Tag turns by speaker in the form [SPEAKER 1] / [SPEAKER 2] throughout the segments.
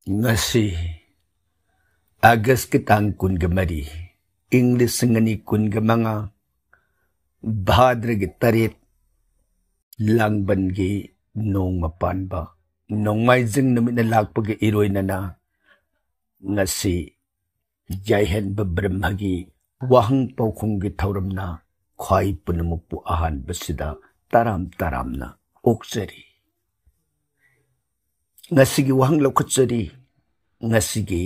[SPEAKER 1] Ngasi Agas kitang kungamari English ngani kungamanga Bhadra gi tarit langban gi nong mapanba nong mai jing namit na lakpa gi iroy na ngasi jaihen ba brahma gi wahang paukong gi thauram na khwai punamukpu ahan basida taram na oksari ngasi gi wahang lakutsari ngasi gi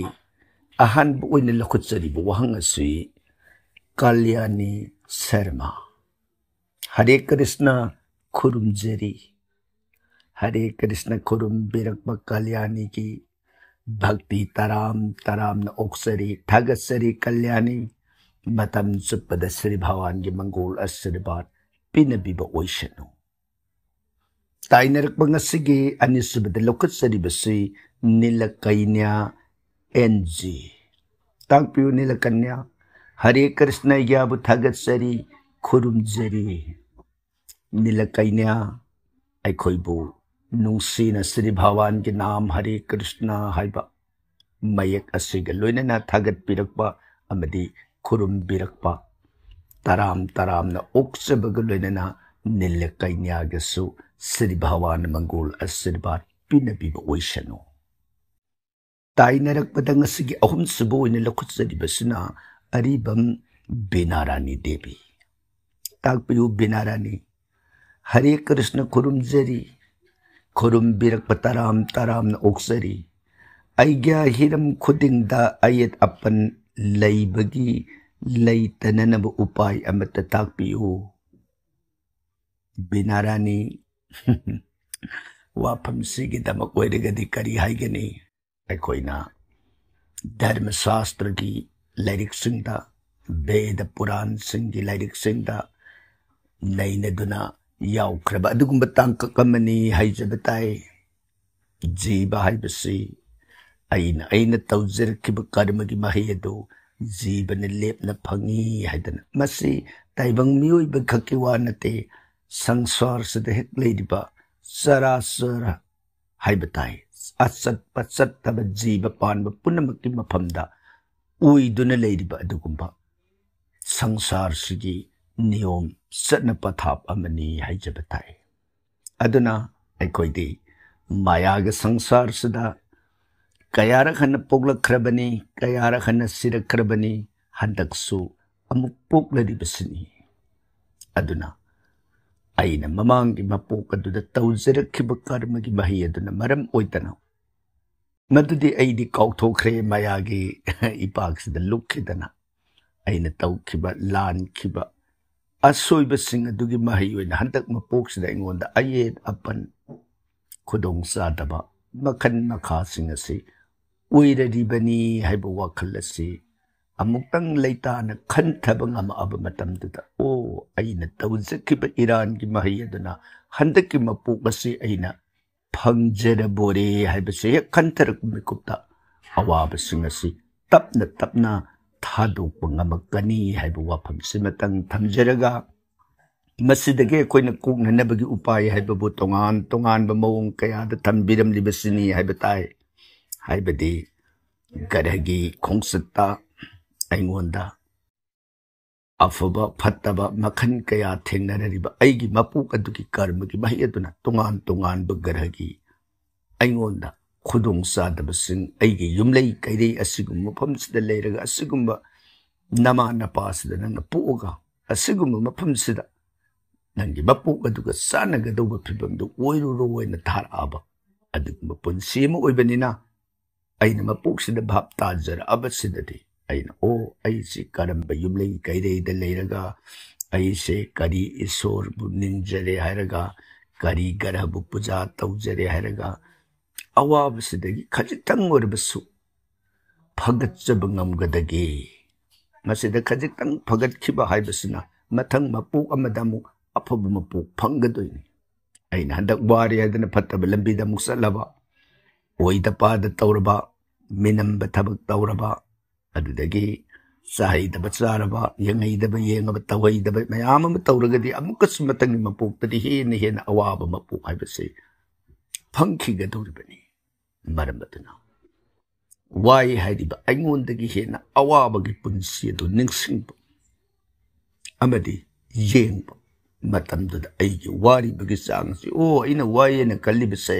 [SPEAKER 1] ahan bu oina lakutsari bu wahang asui Kalyani Sharma Hare Krishna Kurumjari Hare Krishna Kurum Birakma Kalyani ki Bhakti taram na oksari Thagasari Kalyani Matam Suppada Sri Bhawan ki Mangol Asribat Pinabiba Oishanu Tainarak Bangasigi Anisubada Lokatsari Basi Nilakainya NG Tangpiu Nilakanya Hare Krishna Yabu Thagasari Kurumjari Nilakainya Aikoibu Nungsina Sri Bhawan ki naam Hare Krishna haiba Mayak asiga loinana thagat pirakpa amadi kurum birakpa taram na oksabaga loinana Nilakainya gasu Sri Bhawan Mangol Asribat Pinabiba Oishanu Tainarak padangasigi ahum subo inilakutsadi basuna Aribam Binarani Devi Tagpiu Binarani Hare Krishna Kurumjari Kurum Birak Pataram na Oksari Aigya Hiram Kudingda Ayat Apan Laybagi Laytananabu Upay Amata Tagpiu Binarani Wapam Sige Damakwedagadi Kari Haigani Aikoina Dharma Shastra ki Lyric Singda Veda Puran Singi Lyric Singda Nainaduna Yau Kraba Adugumbatang Kakamani Haijabatai Jiba Haibasi Aina Tauzir Kibakarmagi Mahiedo Jiba Nilip na Pangi Haidana Masi Taibang Miyoy Bagkakiwanate Sangsar Sadahik Ladyba Sarasara Haibatai Asat Patsat Taba Jiba Panba Punamaki Mapamda Uiduna Ladyba Adugumba Sangsar Sigi Niyom Satna Pathap Amani Haijabatai Aduna Aikoidi Mayaga Sangsar Sada Kayara Hana Pogla Krabani Kayara Hana Sira Krabani Handaksu Amuk Pogla Dibasini Aduna Aina Mamangi Mapokaduna Tauzera Kibakarmagi Mahiyaduna Maram Oitana Madudi Aidi Kautokre Mayagi Ipaks the Lukidana Aina Taukiba Lan Kiba Asoiba Sing Adugi Mahiwin Handak Mapoks the Ingonda Ayed Apan Kudong Sadaba Makan Makasingasi Uida Dibani Haibawakalasi Amutang Laitana Kantabang Ama Abamatam Duda O Aina Tauzakiba Iran Gimahiyadana Handaki Mapokasi Aina Pangjera Bore Haibase Kantarak Mikupta Awaba Singasi Tapna Thaduk Pangamakani Haibawapam Simatang Tamjeraga Masidage Koina Kukna Nabagi Upai Haibabu Tongan Bamong Kaya the Tambiram Libasini Haibatai Haibadi Gadagi Kongsata Aingonda Afaba Pataba Makan Kaya Tenariba Aigi Mapuk Aduki Karmaki Mahiyaduna Tongan Bagaragi Aingonda Kudong Sadabasing Aigi Yumlay Kairi Asigum Mapams the Layraga Asigumba Nama Napas the Napuga Asigum Mapamsida Nangi Mapuk Aduka Sanaga Doba Pibam the Oiro in the Tar Abba Adukmapun Simo Ibanina Aina Mapuks the Baptazer Abasidati Aina O Aisi Karamba Yumlay Kairi the Layraga Aise Kari Isor Ninjare Haraga Kari Garabu Puja Tauzere Haraga Awabsidagi Kajitang Urbasu Pagat Zabangam Gadagi Masida Kajitang Pagat Kiba Haibasina Matang Mapu Amadamu Apabumapu Pangadoini Aina Handak Waria than a Patabalambida Musalava Oida the Tauraba Minam Batabak Tauraba Adudagi Sahi the Batsaraba Yangai the Bayang of Tawai the Mayama Tauragadi Amukas Matang Mapu that he in the Hen Awaba Mapu Haibasi Punky Gaduribani Maramatana वाई हाइरिबा अइंगोंदगी हेना अवाबगी पुंसी अदु निंगसिंगबा अमदी येंगबा मतमदुदा अइगी वारिबगी चांगसी ओ अइना वाइना कल्लिबसे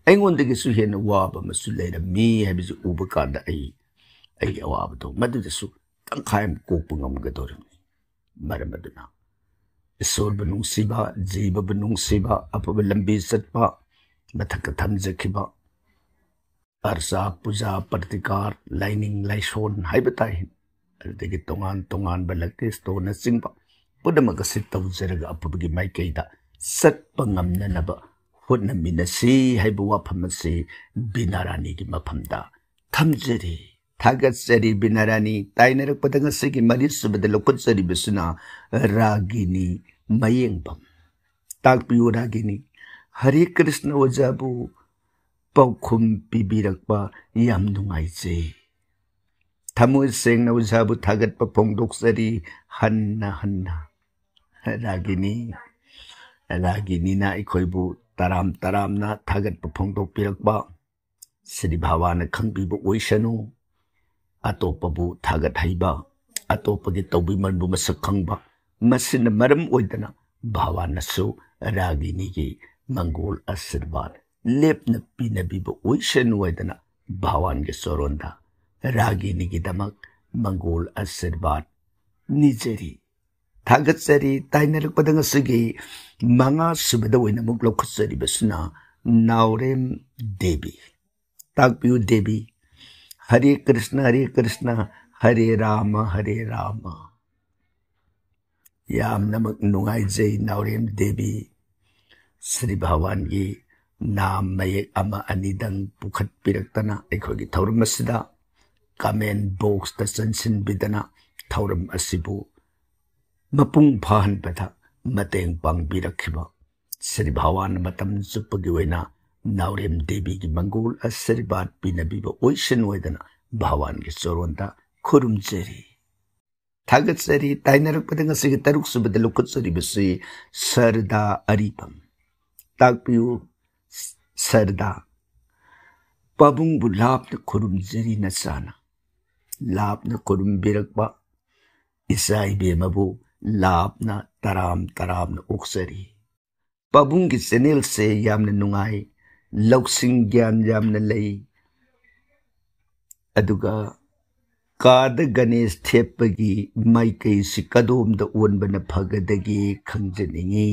[SPEAKER 1] अइंगोंदगी सु हेना वाबा मसु Laramie हाइबिजु उबा कांदा अइगी अवाबदो मदुदसु तंखायम कोकपा ngamgadorimi मरमदुना ईश्वर नुंसीबा जीव नुंसीबा अफब लंबी चटपा मथक थमजखिबा अर्सा पूजा प्रतिकार लाइनिंग लाइसोन हाइबताई अदगी तोंगान तोंगान बलके स्टोन सिंबा पुदमग सितौजरग अफबगी माइकेदा सत्पा ngamnanaba hotnaminasi haibu wafamasi binarani gi mafamda thamjeri थागत्सरी बिनारानी ताइनरक पदंग सिगी मरिसुबद लोकत्सरी बिसुना रागिनी मयेंगबम ताकपियो रागिनी हरे कृष्ण ओजाबु पौखुम पिबिरकपा याम नुंगाइजे थमुय सेंगना ओजाबु थागतपा फोंदोक्सरी हन्ना हन्ना रागिनी रागिनीना इखोइबु तराम तरामना थागतपा फोंदोकपिरकपा श्री भावाना खंगबिबु ओइसनु अतोपबु थागत हाइबा अतोपगे तौबिमनबु मसक खंगबा मसिन मरम ओइदना भावानसु रागिनी की मंगोल आशीर्वाद लेपन पिनबिबु ओइसन ओइदना भावान के सोरोंदा रागिनी की दमक मंगोल आशीर्वाद निजेरी थागत सरी ताइनरक पदंग सगी मंगा सुबद ओइना मुक लोखसरी बसना नावरेम देवी ताकपियु देवी हरे कृष्ण हरे राम याम नमक नुंगाई जय नावरेम देवी श्री भगवान की नाम मयेक अमा अनिदंग पुखत पिरक्तना एखोगी थौरम असिदा कमेंट बॉक्स ता चनसिनबिदना थौरम असिबु मपुंग फाहनबदा मतेंग पांगबिरखिबा श्री भगवान मतम चुप्पगी ओइना नावरेम देवी की मंगोल आशीर्वाद पिनबिबा ओइसन ओइदना भगवान के चोरोंदा खुरुमचरी थागतचरी ताइनरकपदा ngasiगी taruk subada lokutsari bisi sarda aripam takpiu sarda pabung bulapna khurumjari nasana lapna khurumbirakpa isai bemabu lapna taram na uksari pabung ki channel se yamna nungai लौसिंग ज्ञान यामन लई अदुगा काद गणेश थेपगी माइकई सिकदोम द ओनबन फगदगी खंजनिंगी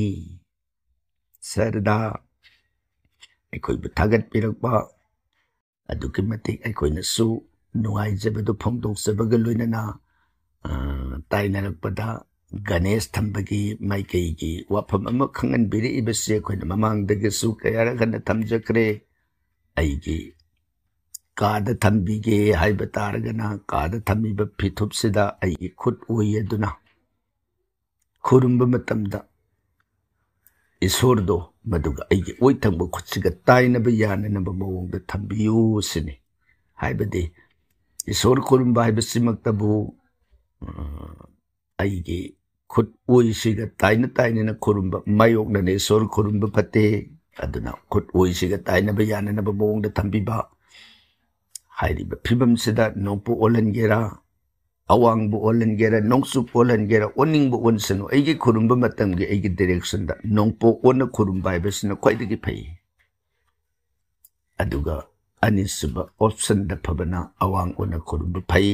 [SPEAKER 1] सरदा अखोई थागत पिरकपा अदुकी मतिक अखोइनसु नुंगाइजबदु फोंदोक्सबग लोइनना ताइनरकपदा गणेश थम्बगी माइकई की वाफम अमा खंगन बिरे इबसे अखोइना ममांगदगसु कयारगन थमजक्रे अइगी काद थम्बिगे हाइब तारगना काद थम्बिब फिथुपसिदा अइगी खुद ओयदुना खुरुंब मतमदा ईश्वरदो मदुगा अइगी ओइथंब खुदसिगा ताइनब याननब मवंग थम्बियु सिने हाइबदे ईश्वर खुरुंब हाइबसिमक्तबु अइगी खुद ओइसिगा ताइना खुरुंब मायोगनने ईश्वर खुरुंब फते अदुना खुद ओइसिगा ताइनब याननब मवंग थम्बिबा हाइरिबा फिबमसिदा नोंपु ओलनगेरा अवांगबु ओलनगेरा नोंसु ओलनगेरा ओनिंगबु ओनसनु अइगी खुरुंब मतमगे अइगी डायरेक्शन दा नोंपु ओन खुरुंब हाइबसिना ख्वाइदगी फै अदुगा अनिसुबा ऑप्शन दा फबना अवांग ओन खुरुंब फै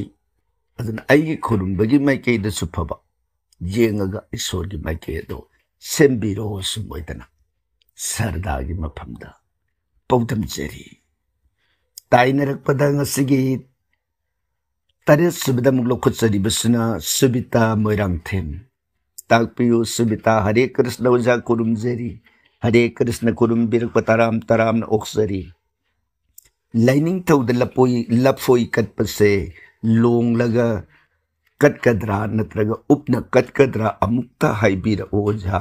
[SPEAKER 1] अदुना अइगी खुरुंबगी माइके दा सुफबा येंगगा ईश्वरगी माइके दो सेंबिरो सुमोइदना सरदागी मफमदा पौदम जेरी ताइनरकपदा ngasiगी तारे सुबिदा मुगलो खुदसरी बसना सुबिता मोइरांगथेम ताकपियो सुबिता हरे कृष्ण ओजा कुरुमजेरी हरे कृष्ण कुरुमबिरक ताराम ताराम ओक्सरी लाइनिंग थौद लफोई कटपसे लोंग लगा कटकदरा नत्रगा उपना कटकदरा अमुक्ता हाइबिर ओझा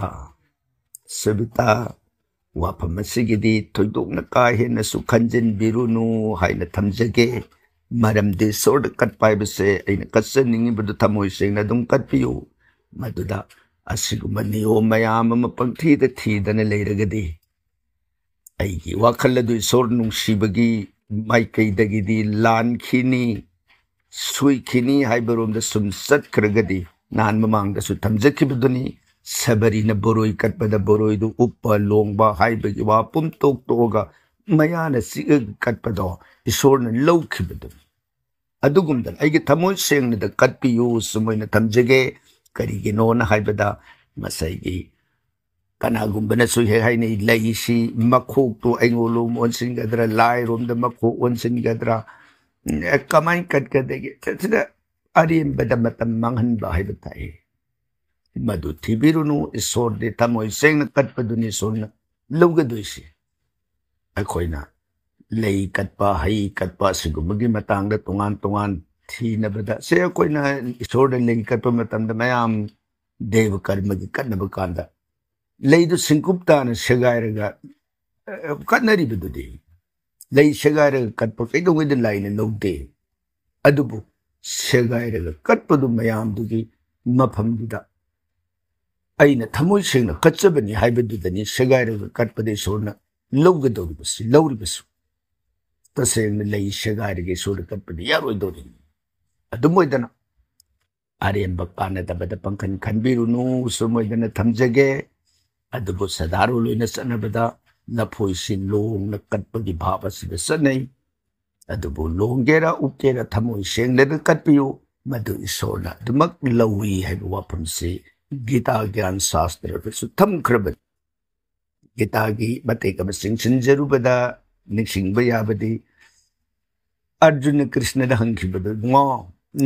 [SPEAKER 1] सुबिता वाफम असिगिदी थोइदोकना का हेनसु खंजिनबिरुनु हाइना थमजगे मरमदे सोर्ड कट पाइबसे अइना कच्चनिंगिबदु थमोइ सेंगना दुम कटपियु मदुदा असिगुम नियो मयाम अमा पंगथीदा थीदना लेरगदी अइगी वाखलदु सोर नुंसिबगी माइकैदगिदी लानखिनी सुइखिनी हाइबरोम द सुम सत्खरगदी नान ममांग द सु थमजखिबदुनी सबरीना बोरोई कटपदा बोरोई दु उप्पा लोंगबा हाइबगी वा पुम तोक तोगा मयाना सिग कटपदो इसोरना लौखिबदु अदुगुमदन आइगे थमोय सेंगना द कटपियु सुमोयना थमजगे करिगिनो ना हाइबदा मसाइगी कनागुम्बना सुहे हाइने लैसी मखोक तो एंगोलो ओनसिनगद्रा लाई रोम द मखो ओनसिनगद्रा कमाई कटकदेगे तदा अरियंबदा मतम मांगहनबा हाइबताई मधु थिबिरुनु इसोर दे थमोय सेंगना कटपदुनि सोरना लौगदोइसी अखोइना लई कटपा हई कटपा सिगुमगी मतंगदा तोंगान तोंगान थीनबदा से अखोइना इसोर दे लई कटपा मतंदा मयाम देव कर्मगी कटनबा कांदा लईदु सिंकुप्ताना सेगायरगा कटनरिबदुदि लई सेगायरगा कटपा कैदोंगैदा लाइना लौदे अदुबु सेगायरगा कटपदु मयामदुगी मफमदुदा अइना थमोय सेंगना कटचबनी हाइबदुदनि सेगायरगा कटपदे सोरना लौगदौरिबसि लौरिबसु तसेंगना लई सेगायरगे सोर कटपदे यारोइदोरि अदुमोइदना आरेंबा कानदबदा पंखन खनबिरुनु सुमोइदना थमजगे अदुबु सदारो लोइना सनबदा लफोइसि लोंगना कटपगी भाबसिदा सनै अदुबु लोंगेरा उकेरा थमोय सेंगना कटपियु मधु इसोरना दुमक लौई हाइबा वाफमसि गीता ज्ञान शास्त्र थमख्रबन गीता की मतेक सिंजरूबदा निसिंग याबदी अर्जुन कृष्ण हंखिबद ngो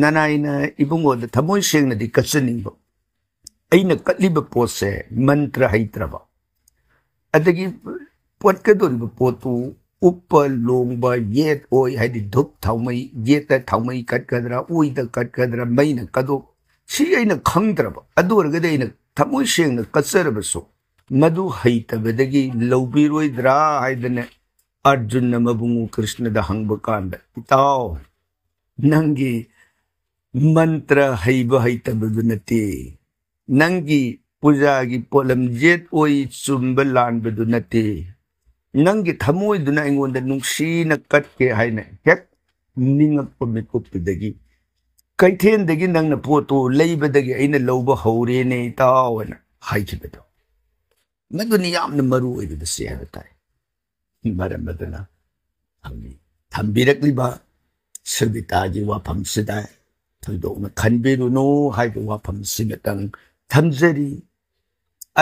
[SPEAKER 1] ननाइना इबुंगोद थमोय सेंगनदी कचनिंग अइना कटलिब पोसे मंत्र हैत्रबा अदगी पोटकदोरिब पोतु उप लोंगबा येत ओय हाइदि धुप थाउमई येत थाउमई कटकदरा ओइदा कटकदरा मैना कदो सी अइना खंगद्रबा अदोरगदे अइना थमोय सेंगना कचरबसो मधु हैतबदगी लौबिरोइद्रा हाइदने अर्जुन मबुंगु कृष्ण द हंगब कांद इताओ नंगी मंत्र हैब हैतबदु नते नंगी पूजा की पोलम जेत ओई चुंब लानबदु नते नंगी थमोय दुना इंगोंद नुंसीना कटके हाइने हेक निंगप मिकुपदगी कैथेनदगी नंगना पोतो लेबदगी अइना लौब हौरेने इताओना हाइखिबदो मदुनि यामना मरु ओइबदसे हाबताई मरमदना थम्बिरक्लिबा सबिताजी वाफमसिदा थोइदोना खनबिरुनो हाइबा वाफमसिगतंग थमजरी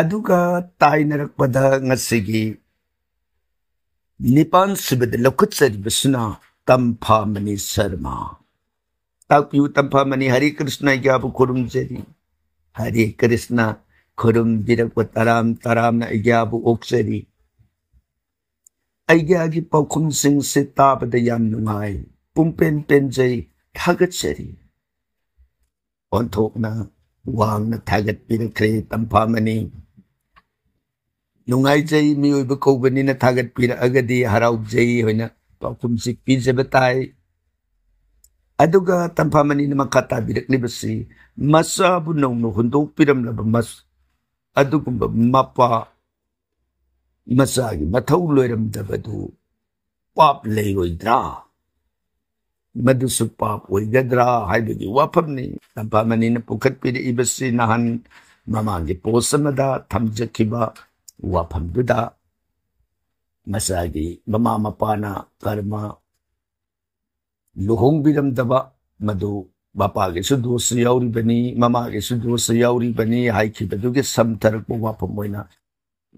[SPEAKER 1] अदुगा ताइनरकपदा ngasiगी निपान सिबद लखुत्सरिबसुना तंफामणि शर्मा ताकपियु तंफामणि हरे कृष्ण ग्याबु खुरुमजरी हरे कृष्ण खुरुम बिरक तराम तराम ग्याबु ओक्सरी अग्यागी पौखुम सिंह से ताबद याम नुंगाई पुंपेन पेंजई थागतसरी ओंथोकना वांगना थागत पिरख्रे तंफामणि नुंगाइजई मियोइब कौबनिना थागत पिरअगदी हराउजई होइना पौखुम सि पिजबताई अदुगा तंफामणि मखता बिरक्लिबसि मसाबु नौनो हुंदोक पिरमलब मस अदुगुंबा मपा मसागी मथौ लोइरमदबदु पाप लेरोइद्रा मधुसु पाप ओइगद्रा हाइबगी वाफमनि तंफामणिना पुखत्पिरइबसि नहन ममांगी पोसमदा थमजखिबा वाफमदुदा मसागी ममा मपाना कर्मा लुहोंगबिरमदबा मधु बापागे दोष याउरिबनी ममागे दोष याउरिबनी हाइखिबदुगे समथरक वाफम ओइना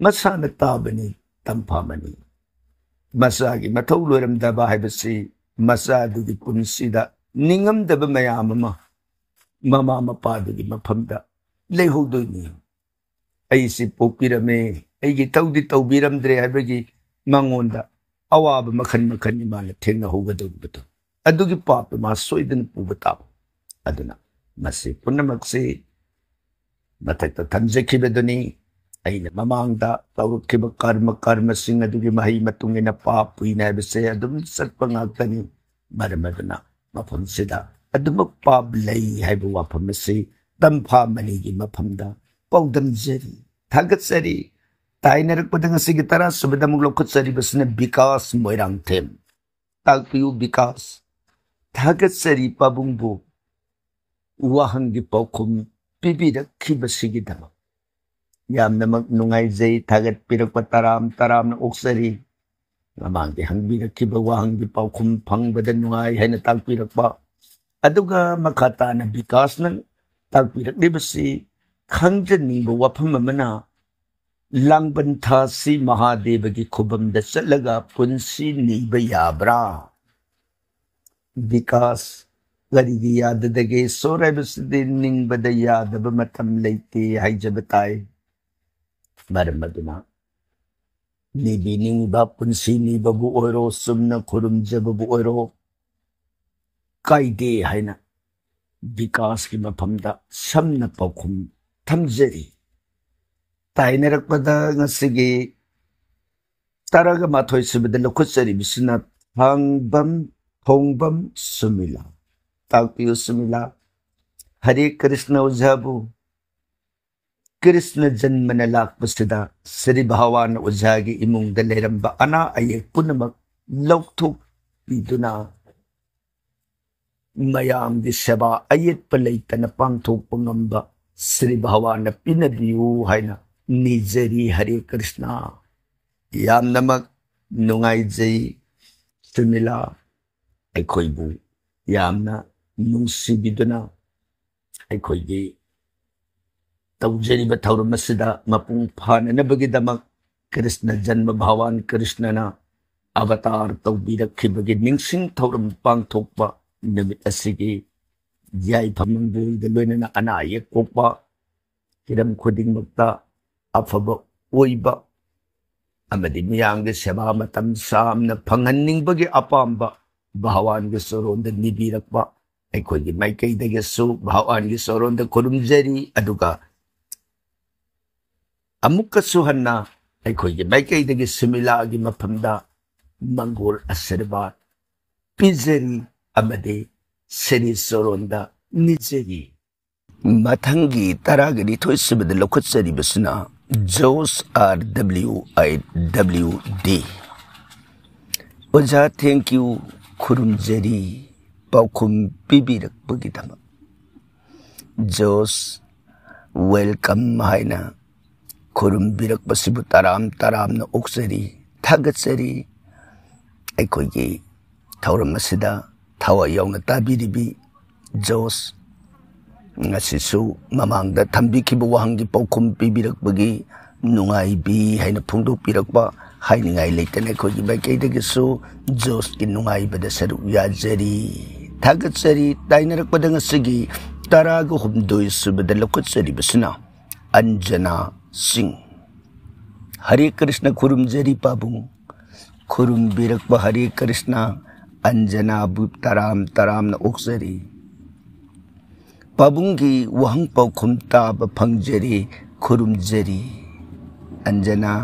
[SPEAKER 1] मसाना ताबनी तंफामणि मसागी मथौ लोइरमदबा हाइबसि मसादुगी पुनसिदा निंगमदबा मयाम अमा ममा मपादुगी मफमदा लेहोदोइनी अइसि पोकिरमे अइगी तौदि तौबिरमद्रे हाइबगी मंगोंदा अवाब मखन मखन माना थेंना होगदोबतो अदुगी पाप मा सोइदन पुबता अदुना मसे पुनमक्से मथक्ता थमजखिबदुनी अइना ममांगदा तौरखिब कर्म सिंह अदुगी मही मतुंगिना पाप पुइना बसे अदुम सत्प ngaktani मरमदना मफमसिदा अदुमक पाप लई हाइब वाफमसि तंफामणि की मफमदा पौदमजरी थागतसरी ताइनरकपदा ngasiगी 10 सुबदा मुक लौखतसरी बसने विकास मोइरांगथेम ताकपियु विकास थागत्सरी पाबुंगबु वाहंगी पाउखुम पिबिरखिबसिगिदमक यामनमक नुंगाइजै थागत्पिरकपा तराम ओक्सरी ममांगे हंगबिरखिबा वाहंगी पाउखुम फंगबदा नुंगाइ हैना ताकपिरकपा अदुगा मखाताना विकासना ताकपिरकलिबसि खंजनिबा वाफम अमना लांबन थासी महादेव की खुबमदा चलगा पुंसी नीबा याब्रा विकास गरीगी याददगे सोरेबसदि निंगबदा यादब मतम लेते हाइजबताय मरमदुना नीबी निंगबा पुंसी नीबबु ओरो सुमना खुरुमजबबु ओरो कायदे हाइना विकास की मफमदा समना पौखुम थमजरी ताइनरकपदा ngasiगी taraga mathoi subida lokhusari bisna hangbam thongbam sumila takpiu sumila Hare Krishna ujabu Krishna janmana lakpasida Sri Bhawan ujagi imung daleramba ana ayek punamak lokthuk biduna mayam di seba ayet palaitana pangthuk pangamba Sri Bhawan pinabiu haina निजरी हरे कृष्णा याम नमक नुंगाई जई सुमिला अखोइबु यामना नुंसिबिदुना अखोइगे तौजरिबा थौरमसिदा मपुंग फाननबगिदमक कृष्ण जन्म भगवान कृष्णना अवतार तौबिरखिबगी निंगसिंग थौरम पांगथोकपा नमित असिगी याई फमंगबुद लोइनना अना ये Copa किरम खुदिंगमक्ता अफब ओइबा अमदि मियांगे सेवा मतम सामना फंगन्निंगबगे अपाम्बा भगवान के सरोंद निबिरकपा अखोइगी माइकैदगे सु भगवान के सरोंद खुरुमजरी अदुगा अमुक्का सुहन्ना अखोइगी माइकैदगे सुमिलागी मफमदा मंगोल आशीर्वाद पिजरी अमदि श्री सरोंदा निजरी मथंगी तरागरी थोइसबद लोखत्सरी बसना जोस RWIWD ओजा थैंक यू खुरुमजरी पाउखुम पिबिरकबगिदम जोस वेलकम हाइना खुरुमबिरकबसिबु तराम ओक्सरी थागत्सरी अखोइगी थौरमसिदा थावा यावना ताबिरिबि जोस ngasisu mamangda thambikhiba wahangi paukhum pibirakbagi nungai haina phungdokpirakpa hainingai leitane khogi baikeidagi jos ki nungai bada saru yajari thagatsari tainarakpada ngasigi taraga humdoi subada lokutsari basna Anjana Singh Hare Krishna khurumjari pabung khurumbirakpa Hare Krishna Anjana bu taram na oksari पाबुंगी वहंग पाउखुम ताब फंगजरी खुरुमजरी अंजना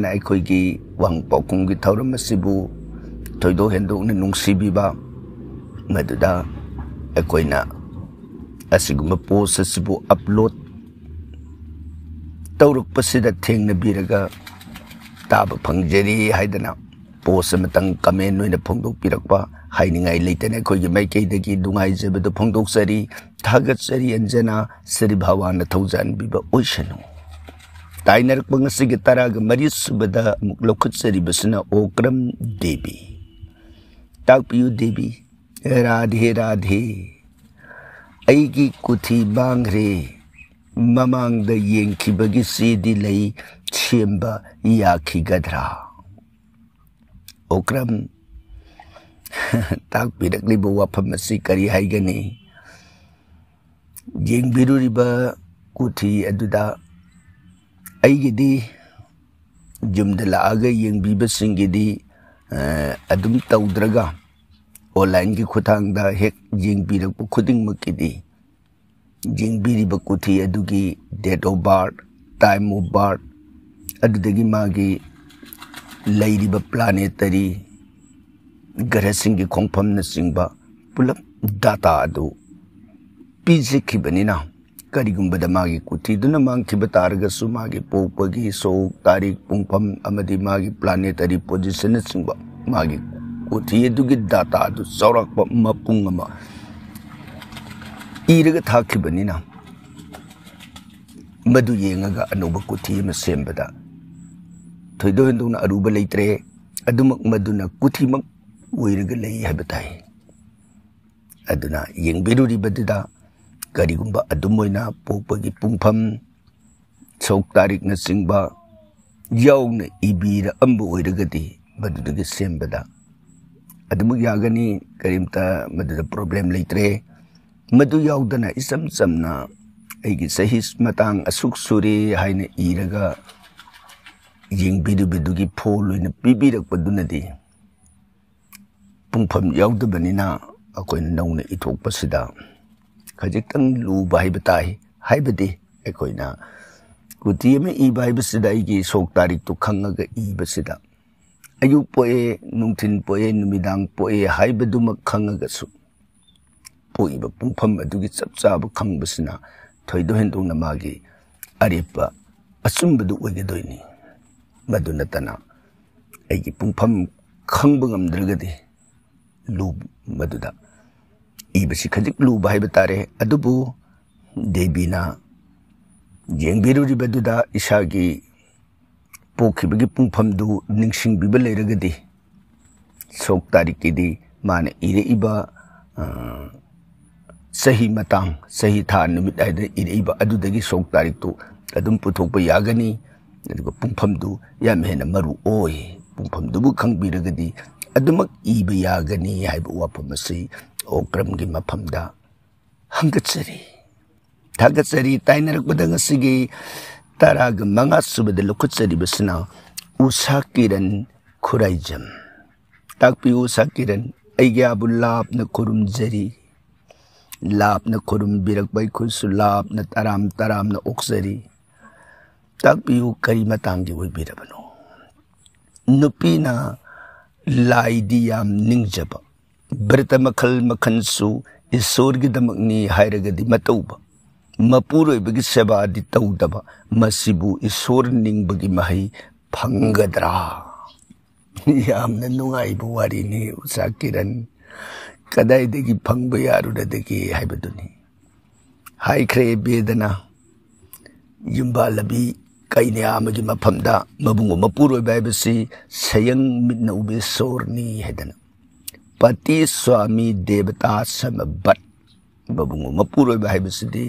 [SPEAKER 1] ना अखोइगी वहंग पाउखुमगी थौरम असिबु थोइदो हेंदोकना नुंसिबिबा मदुदा अखोइना असिगुम post असिबु upload तौरकपसिदा थेंगनबिरगा ताब फंगजरी हाइदना post Matang comment नोइना फोंदोकपिरकपा हाइनिंगाई लेतने खोइगी माइकैदगी दुंगाइजबदो फोंदोकसरी थागत्सरी Anjana Shri भगवान थौजान बिबा ओइसनु ताइनरकपा ngasiगी taraga marisubada amuk lokhutसरी बसना ओक्रम देवी ताकपियु देवी राधे राधे अइगी कुथि बांग्रे ममांगदा येंखिबगी सीदी लई छेंबा याखिगद्रा ओक्रम ताकपिरकलिबु वाफम असि करी हाइगनी येंबिरुरिबा कुथि अदुदा अइगिदी जुमदा लागा येंबिबसिंगिदी अदुम तौद्रगा online की खुथांगदा हेक येंबिरकपु खुदिंगमकिदी येंबिरिबा कुथि अदुगी date of birth time of birth अदुदगी मागी लैरिबा प्लानेटरी ग्रहसिंगी खोंगफमना सिंगबा पुलप डाटा अदु पिजिखिबनिना करिगुंबदा मागी कुथिदुना मांगखिबा तारगसु मागी पोकपगी सो तारीख पुंगफम अमदि मागी प्लानेटरी पोजिशन सिंगबा मागी कोठी अदुगी डाटा अदु चौरकपा मपुंग अमा इरगा थाखिबनिना मधु येंगा अनोबा कोठी अमा सेमबदा थोइदो हेंदोना अरुबा लेत्रे अदुमक मधुना कोठीमक ओइरगा लई हाबताई अदुना येंबिरुरिबदुदा करिगुंबा अदुमोइना पोकपगी पुंगफम सौक तारीख न सिंगबा याउना इबीरा अम्बो ओइरगदी मधुदगी सेमबदा अदुमक यागनी करिमता मधुदा प्रॉब्लम लेत्रे मधु याउदना इसम समना ऐगी सही मतांग असुक सुरे हाइना इरगा येंबिरुबिदुगी फोल ओइना पिबिरकपदुनदी पुंगफम याउदबनिना अखोइन नौना इथोकपसिदा खजिक्तंग लुबा हाइबताई हाइबदि अखोइना कुटी में इबा हाइबसिदा इगी सोक तारीख तो खंगगा इबसिदा अयुक पोए नुंथिन पोए नुमिदांग पोए हाइबदुमक खंगगासु पोइबा पुंगफम अदुगी चपचाब खंगबसिना थोइदो हेंदोंना मागी अरेपा असुंबदु ओइगदोइनी मदु नतना ऐगी पुंगफम खंगब ngamद्रगदि लु मदुदा इबसी खजिक लुबा हाइबतारे अदुबु देबीना येंबिरुरिबदुदा इसागी पोखिबगी पुंगफमदु निंगसिंगबिबा लेरगदि सोक तारीखिदी माने इरेइबा सही मतांग सही था नुमित आइदा इरेइबा अदुदगी सोक तारीख तो अदुम पुथोकपा यागनी अदुगा पुंगफमदु याम हेना मरु ओय पुंगफमदुबु खंगबिरगदि अदुमक इबा यागनी हाइबा वाफमसी ओक्रमगी मफमदा हंगचरी थागचरी ताइनरकपदा ngasiगी तराग मंगा सुबद लुखुचरिबसना उषा किरण खुराइजम ताकपि उषा किरण ऐग्याबु लापना खुरुमजरी लापना खुरुमबिरकबै खुसु लापना तराम तरामना ओक्सरी ताकपि करी मतांगी ओइबिरबनो नुपीना लाइदी याम निंगजबा व्रत मखल मखनसु ईश्वरगिदमकनी हाइरगदि मतौबा मपुरोइबगी सेवादि तौदबा मसिबु ईश्वर निंगबगी महै फंगदरा यामना नुंगाइबु वारिनी उषा किरण कदाइदगी फंगबा यारुदगी हाइबदुनी हाइख्रे बेदना युम्बालबी कैन्यामगी मफमदा मबुंगो मपुरोइबा हाइबसी सयंग मिटना उबे ईश्वरनी हाइदना पति स्वामी देवता समबत मबुंगो मपुरोइबा हाइबसिदी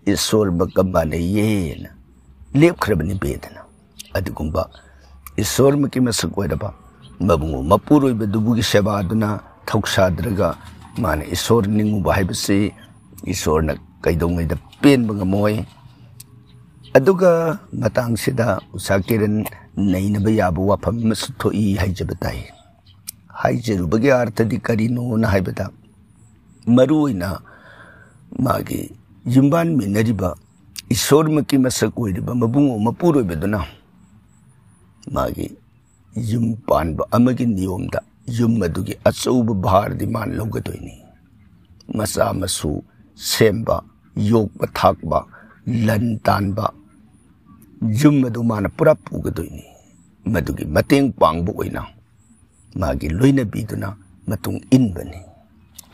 [SPEAKER 1] ईश्वर बकम्बाने येना लेपख्रबनी बेदना अदुगुंबा ईश्वर मकी मसक ओइदबा मबुंगो मपुरोइबा दुबुगी सेवा अदुना थौसाद्रगा माने ईश्वर निंगुबा हाइबसि ईश्वरना कैदोंगैदा पेनबा ngamoi अदुगा मतंगसिदा उषा किरण नैनबा याबु वाफम मसु थोई हाइजबताई हाइजरुबगी अर्थदि करिनो ना हाइबदा मरुइना मागी युम्बान मिनरिबा ईश्वर मकी मसक ओइरिबा मबुंगो मपुरोइबदुना मागी युम पानबा अमगी नियमदा युम मदुगी अचौबा भारदि मान लौगदोइनी मसा मसु सेमबा योगबा थाकबा लन तानबा युम मदु माना पुरा पुगदोइनी मदुगी मतेंग पांगबा ओइना मागी लोइना बिदुना मतुंग इनबनी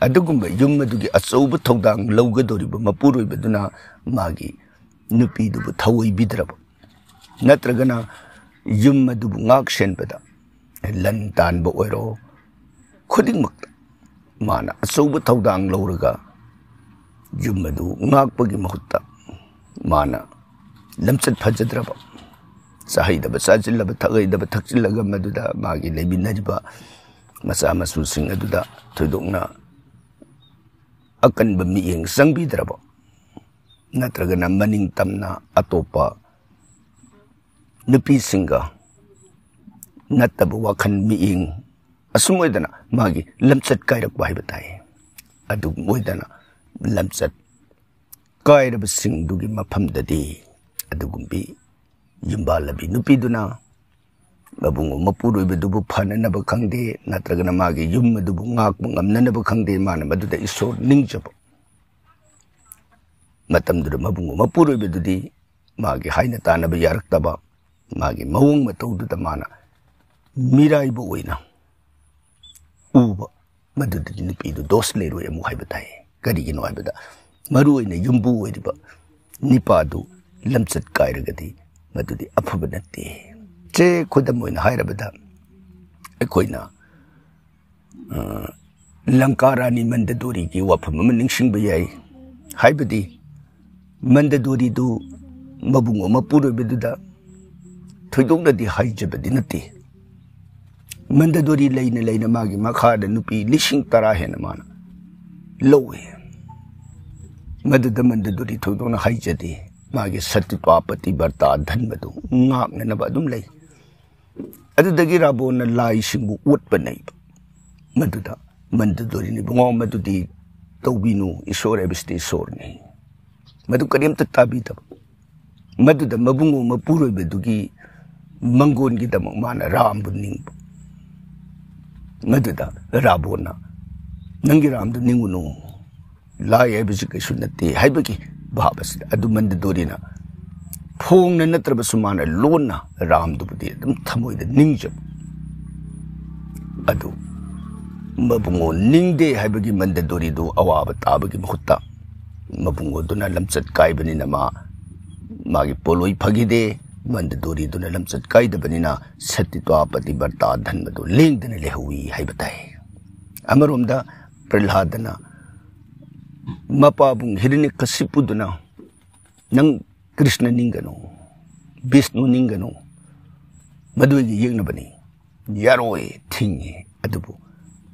[SPEAKER 1] अदुगुंबा युम मदुगी अचौबा थौदांग लौगदोरिबा मपुरोइबदुना मागी नुपीदुबु थवई बिद्रबा नत्रगना युम मदुबु ngak senbada लन तानबा ओइरो खुदिंगमक माना अचौबा थौदांग लौरगा युम मदु ngakपगी महुत्ता माना लमचत फजद्रबा साहिदबा साजिल्लबा थगैदबा थक्चिल्लगा मदुदा मागी लेबिनरिबा मसा मसुसिंग अदुदा थोइदोंना अकनबा मियेंग संगबिद्रबा नत्रगना मनिंग तमना अतोपा नुपीसिंगा नत्तबा वाखन मियेंग असुमोइदना मागी लमचत कायरकबा हाइबताई अदु मोइदना लमचत कायरबा सिंगदुगी मफमददि अदुगुंबी युम्बालबी नुपीदुना मबुंगो मपुरोइबदुबु फननबा खंगदे नत्रगना मागी युम मदुबु ngakबा ngamnanaba खंगदे माना मदुदा ईश्वर निंगजबा मतमदुदा मबुंगो मपुरोइबदुदि मागी हाइना तानबा यारक्तबा मागी मवंग मतौदुदा माना मिराइबा ओइना ꯎꯕ ꯃꯗꯨꯗꯗꯤ ꯅꯨꯄꯤꯗꯨ ꯗꯣꯁ ꯂꯩꯔꯣꯏ ꯑꯃꯨꯛ ꯍꯥꯏꯕ ꯇꯥꯏ ꯀꯔꯤꯒꯤꯅꯣ ꯍꯥꯏꯕꯗ ꯃꯔꯨꯑꯣꯏꯅ ꯌꯨꯝꯕꯨ ꯑꯣꯏꯔꯤꯕ ꯅꯤꯄꯥꯗꯨ ꯂꯝꯆꯠ ꯀꯥꯏꯔꯒꯗꯤ ꯃꯗꯨꯗꯤ ꯑꯐꯕ ꯅꯠꯇꯦ ꯆꯦ ꯈꯨꯗꯝ ꯑꯣꯏꯅ ꯍꯥꯏꯔꯕꯗ ꯑꯩꯈꯣꯏꯅ ꯂꯪꯀꯥꯔꯥꯅꯤ ꯃꯟꯗꯗꯣꯔꯤꯒꯤ ꯋꯥꯐꯝ ꯑꯃ ꯅꯤꯡꯁꯤꯡꯕ ꯌꯥꯏ ꯍꯥꯏꯕꯗꯤ ꯃꯟꯗꯗꯣꯔꯤꯗꯨ ꯃꯕꯨꯡ ꯃꯄꯨꯔꯣꯏꯕꯗꯨꯗ ꯊꯣꯏꯗꯣꯛꯅꯗꯤ ꯍꯥꯏꯖꯕꯗꯤ ꯅꯠꯇꯦ ꯃꯟꯗꯗꯣꯔꯤ ꯂꯩꯅ ꯂꯩꯅ ꯃꯥꯒꯤ ꯃꯈꯥꯗ ꯅꯨꯄꯤ 10,000 ꯍꯦꯟꯅ ꯃꯥꯅ ꯂꯧꯏ ꯃꯗꯨꯗ ꯃꯟꯗꯗꯣꯔꯤ ꯊꯣꯏꯗꯣꯛꯅ ꯍꯥꯏꯖꯗꯦ ꯃꯥꯒꯤ ꯁꯇꯤꯇ꯭ꯋꯥ ꯄꯇꯤꯕꯔꯇꯥ ꯙꯟꯕꯗꯨ ꯉꯥꯛꯅꯅꯕ ꯑꯗꯨꯝ ꯂꯩ ꯑꯗꯨꯗꯒꯤ ꯔꯥꯕꯣꯟꯅ ꯂꯥꯏꯁꯤꯡꯕꯨ ꯑꯣꯠꯄꯅꯩꯕ ꯃꯗꯨꯗ ꯃꯟꯗꯗꯣꯔꯤꯅꯤ ꯏꯕꯨꯡꯉꯣ ꯃꯗꯨꯗꯤ ꯇꯧꯕꯤꯅꯨ ꯏꯁꯣꯔ ꯍꯥꯏꯕꯁꯤꯗꯤ ꯏꯁꯣꯔꯅꯤ मधु करीमता ताबीदब मधुद मबुंगो मपुरोइबदुगी मंगोन की दमक माना राम बुनिंग मधुदा राबोना नंगी राम दु निंगुनु लाई हैबसि कैसु नते हैबकी भाबस अदु मंददोरिना फोंगना नत्रबसु माना लोना राम दुबुदि अदुम थमोइद निंगजब अदु मबुंगो निंगदे हैबगी मंददोरी दु अवाब ताबगी महुत्ता मबुंगो दुना लमचत काइबनिना मागी पोलोई फगिदे मंददोरी दुना लमचत काइदबनिना सत्तित्वा पतिवर्ता धन्मदो लेंगदना लेहुई हैबताय अमरोमदा प्रह्लादना मपाबुंग हिरण्यकशिपुदुना नंग कृष्ण निंगनो विष्णु निंगनो मदुगी येंगनबनी यारोय थिंगे अदुबु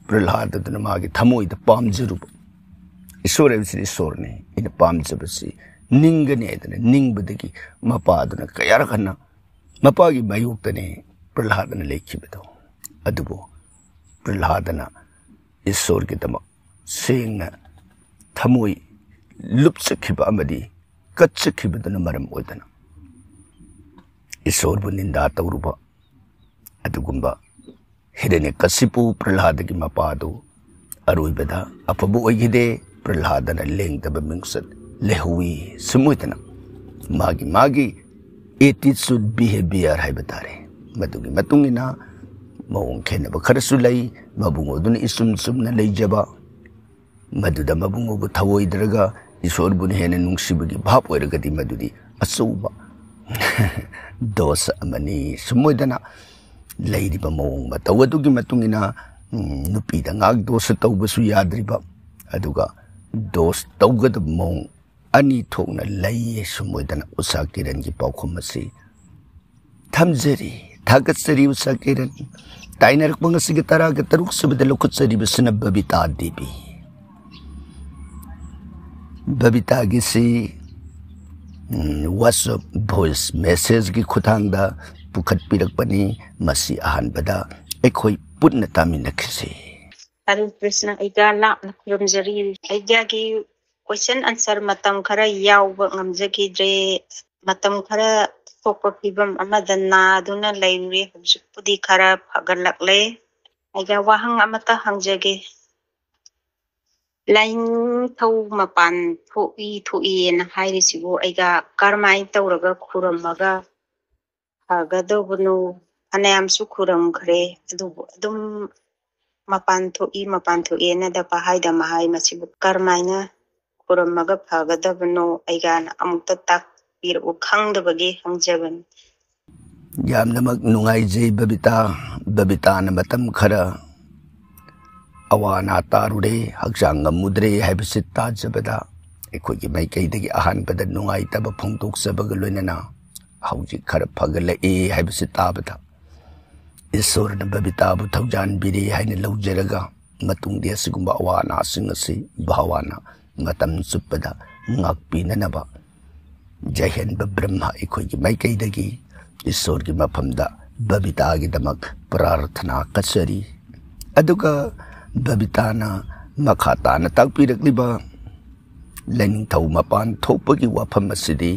[SPEAKER 1] प्रह्लादना मागी थमोइद पामजरुब ईश्वर है ईश्वर ने इन पामजबसी निंगने दने निंगबदगी मपादना कयारकना मपागी मयुक्तने प्रह्लादना लेखिबदो अदुबो प्रह्लादना ईश्वर की तम सेंगना थमोई लुप्सखिबा अमदी कच्चखिबदना मरम ओदना ईश्वर बु निंदा तौरुबा अदुगुंबा हिरण्यकशिपु प्रह्लादगी मपादो अरोइबदा अफबु ओइगिदे प्रह्लादना लेंगदब मिंगसत लेहुई समुइतना मागी मागी एटीट्यूड बिहेवियर है बतारे मदुगी मतुंगिना मौंग खेनब खरसु लई मबुंगो दुन इसुम सुमना लेजबा मदुदा मबुंगो बु थवोइदरगा ईश्वर बुन हेन नुंगसिबगी भाप ओइरगदी मदुदी असौबा दोस अमनी समुइदना लेरिबा मौंग मतवदुगी मतुंगिना नुपीदा ngaक दोस तौबसु याद्रिबा अदुगा दोस तौगद मौंग अनि थोकना लैये सुमोइदना उषा किरण की पाउखुमसी थमजरी थागतसरी उषा किरण ताइनरक बंगसिग तराग तरुक सुबद लुकुत्सरी बसना बबिता देवी बबिता गिसी व्हाट्सएप वॉइस मेसेज की खुथांगदा पुखत पिरकपनी मसी अहानबदा एखोई पुन्न तामिनखसे
[SPEAKER 2] हरे कृष्ण ऐगा लापना खुरमजरी ऐगा की क्वेश्चन आंसर मतम खरा याव ngamjagidre matam khara thokpa phibam amada naduna leire hujpudi khara phagalakle aiga wahang amata hangjage lain thau mapan thoi na hairisibu aiga karmai tawraga khuramaga hagadobunu anayam su khuram khare adum mapan thoi na da pahaida mahai masibu karmaina खुरमगा फगदबनो आइगान अमुक्ता ताक पीर उखंगदबगे हंगजबन
[SPEAKER 1] यामनमक नुंगाइजे बबिता न मतम खरा अवाना तारुरे हक्सांग मुद्रे हैबसि ताजबदा एखोगी माइकैदगी अहानबद नुंगाइतब फोंदोक्सबग लोइनना हौजि खरा फगले हैबसि ताबदा ईश्वर न बबिता बु थौजान बिरे हाइने लौजरगा मतुंगदि असगुंबा अवाना सिंगसि भावाना मतम सुपदा ngakpinanaba jahenba brahma ikhogi maikaidagi ईश्वर की मफमदा बबिता की दमक प्रार्थना कसरी अदुगा बबिताना मखाताना ताकपिरकलिबा लेनिंथौ मपान थोपगी वाफम असidi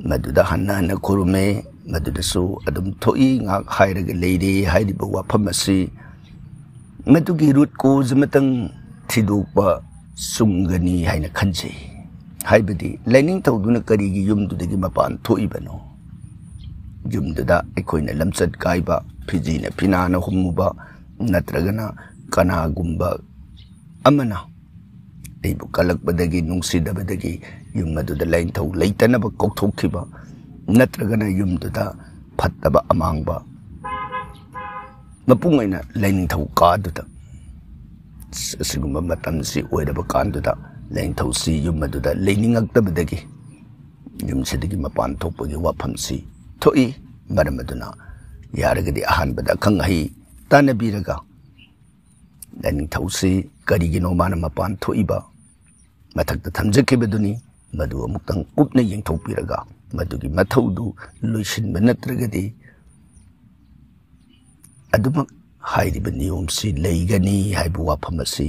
[SPEAKER 1] मदुदा हन्ना खुरुमे मदुदसु अदुम थोई ngak hairaga leire hairiba वाफम asi मदुगी रूट को जमतंग थिदोकबा सुंगनी हाइना खंजे हाइबदी लाइनिंग तौदुना करिगी युमदुदगी मपान थोइबनो युमदुदा एखोइना लमचत काइबा फिजीना फिनाना हुमुबा नत्रगना कनागुम्बा अमना अइबु कलकबदगी नुंगसिदबदगी युम मदुदा लाइनथौ लैतनब कौथोखिबा नत्रगना युमदुदा फत्तबा अमांगबा मपुंगैना लाइनिंथौ कादुदा सिगुम्बा मतमसि ओइरबा कांदुदा लाइनिंथौसि युम मदुदा लैनिंगक्तबदगी युमसिदगी मपान थोकपगी वाफमसि थोई मरमदुना यारगदी अहानबदा खंगहै तानबिरगा लाइनिंथौसि करिगिनो माना मपान थोइबा मथक्ता थमजखिबदुनी मदु अमुक्तंग कुपना यंगथौपिरगा मदुगी मथौदु लुइसिनबा नत्रगदी अदुमक हाइरिबा नियमसि लैगनी हाइबु वाफमसि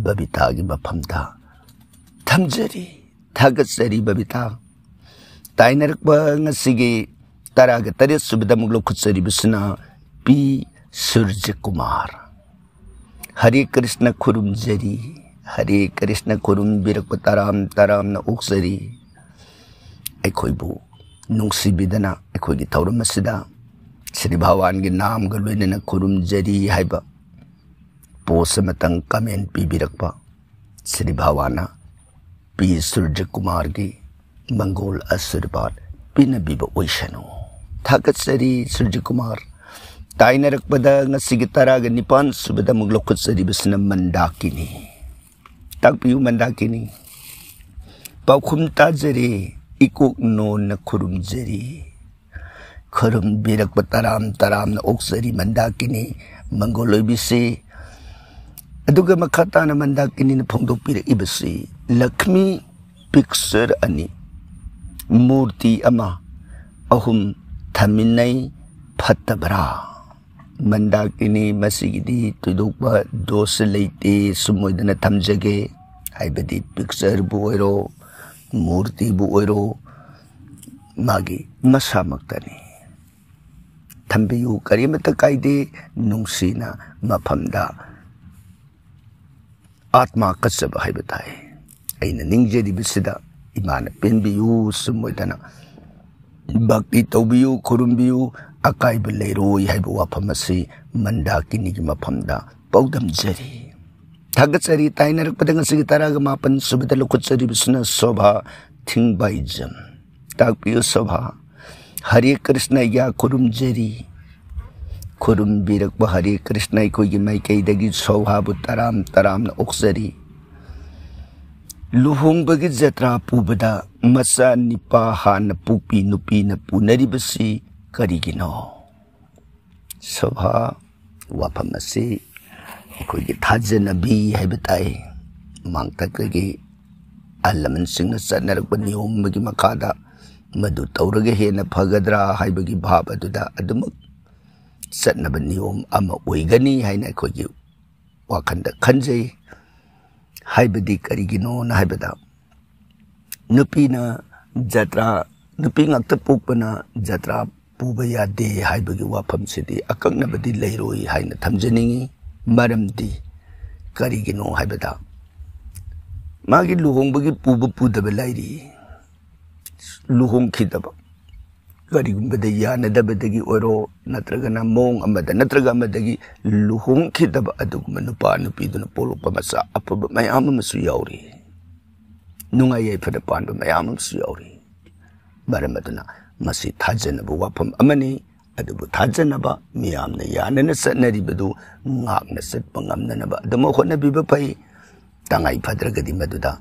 [SPEAKER 1] बबितागी मफमदा थमजरी थागतसरी बबिता ताइनरकबा ngasiगी तरागा तरेत सुबदा मुगलो खुत्सरिबसना पी सूर्य कुमार हरे कृष्ण खुरुमजरी हरे कृष्ण खुरुम बिरक तराम तराम न उक्सरी अखोइबु नुंगसिबिदना अखोइगी थौरम असिदा श्री भगवान के नाम ग लोइनना खुरुमजरी हाइबा पोस मतंग कमेंट पीबिरकबा श्री भगवान पी सूर्य कुमार की मंगोल आशीर्वाद पिनबिबा ओइसनो थागतसरी सूर्य कुमार ताइनरकबदा ngasiगी तरागा निपान सुबदा मुगलो खुत्सरिबसना मंदाकिनी ताकपियु मंदाकिनी पाउखुम ताजरे इकोक नोन खुरुमजरी खुरुम बिरकबा तराम तराम न ओक्सरी मंदाकिनी मंगोलोइबिसि अदुगा मखाताना मंदाकिनी न फोंदोकपिरइबसि लक्ष्मी पिक्चर अनि मूर्ति अमा अहुम थमिनै फत्तबरा मंदाकिनी मसिगिदी तुदोकबा दोस लेते सुमोइदना थमजगे हाइबदी पिक्चर बु ओइरो मूर्ति बु ओइरो मागी मसामक्तनी थम्बियु करिमता काइदे नुंगसिना मफमदा आत्मा कसब हाइबताय अइना निंगजेदिबसिदा इमाना पेनबियु सुमोइदना भक्ति तौबियु खुरुमबियु अकाइब लेरोई हाइबु वाफमसि मंदाकिनीगी मफमदा पौदमजरी थागतसरी ताइनरकपदा ngasiगी तरागा मापन सुबदा लुखुत्सरिबसना शोभा थिंगबाइजम ताकपियु शोभा हरे कृष्ण या खुरुमजरी खुरुम बिरकबा हरे कृष्ण कोइगी माइकैदगी शोभाबु तराम तराम न ओक्सरी लुहोंगबगी जत्रा पुबदा मसा निपा हान पुपी नुपी न पुनरिबसि करिगिनो शोभा वाफमसि कोइगी थाजनबी हाइबताय मांगतकगी अलमन सिंह सनरकबा नियमबगी मखादा मदु तौरगे हेन फगद्रा हाइबगी भाव अदुदा अदुमक सनबा नियम अमा ओइगनी हाइना कोइगी वाखंदा खंजै हाइबदी करिगिनो न हाइबदा नुपीना जत्रा नुपी ngakta पोकपना जत्रा पुबा यादे हाइबगी वाफमसिदी अकंगनबदी लेरोई हाइना थमजनिंगी मरमदी करिगिनो हाइबदा मागी लुहोंबगी पुबा पुदबा लाइरी लुहोंखिदबा करिगुंबदा यानदबदगी ओरो नत्रगना मोंग अमदा नत्रगा अमदगी लुहोंखिदबा अदुगुमा नुपा नुपीदुना पोलोकपा मसा अफबा मयाम अमसु याउरी नुंगाई याइफदा पानबा मयाम अमसु याउरी मरमदुना मसी थाजनबा वाफम अमनी अदुबु थाजनबा मियामना यानना सत्नरिबदु ngakna satpa ngamnanaba adamo honnabiba pai tangai fadragadi maduda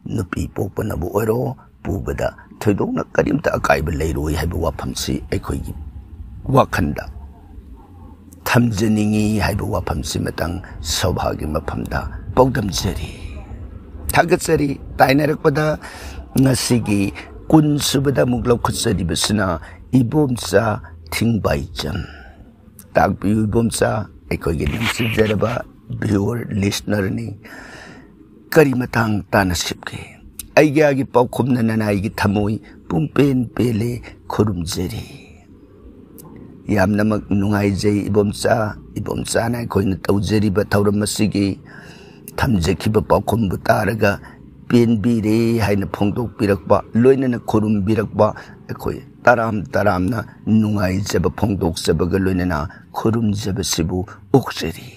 [SPEAKER 1] nupi pokpanabu oiro pubada thoidokna karimta akaiba leiroi haiba wafamsi aikhoigi wakhanda thamjaningi haiba wafamsi matang saubhagi mafamda paudamjari thagatsari tainarakpada ngasigi kunsubada muglau khutsaribasina ibomsa thingbaijam takbiu ibomsa अखोगी नमसिजरबा viewer listener ने करी मतंग तानसिबके आइगी पाउखुमना ननाइगी थमोई पुंपेन पेले खुरुमजरी यामनमक नुंगाइजै इबोमचा ना अखोइना तौजरिबा थौरमसिगी थमजखिबा पाउखुमबु तारगा पेनबिरे हाइना फोंदोकपिरकबा लोइनना खुरुमबिरकबा अखोइ तराम तरामना नुंगाइजबा फोंदोकजबगा लोइनना खुरुमजबसिबु ओक्सरी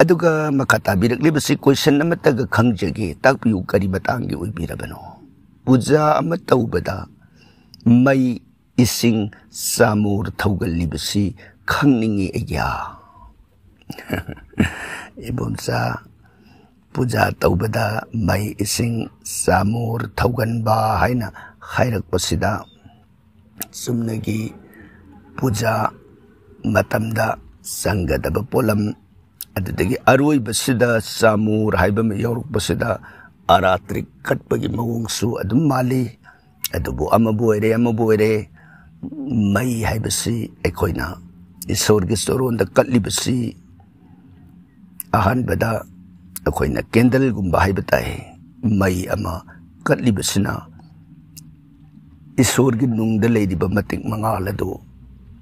[SPEAKER 1] अदुगा मखता बिरकलिबसी question अमतगा खंगजगे ताकपियु करी बतांगे उइबिरबनो पूजा अमत तौबदा मई इसिंग सामूर थौगलिबसी खंगनिंगी अया इबोमसा पूजा तौबदा मई इसिंग सामूर थौगनबा हाइना हाइरकपसिदा सुमनगी पूजा मतमदा संगदब pollen अदुदगी अरोइबसिदा सामूर हाइबम यौरकपसिदा आरात्रिक कटपगी मवोंगसु अदुम माली अदुबु अमबु ओइरे मई हाइबसी एखोइना ईश्वरगी सोरोंदा कटलिबसी अहानबदा अखोइना candle गुंबा हाइबताय मई अमा कटलिबसिना ईश्वरगी नुंगदा लेदिबा मतिक मंगाल अदु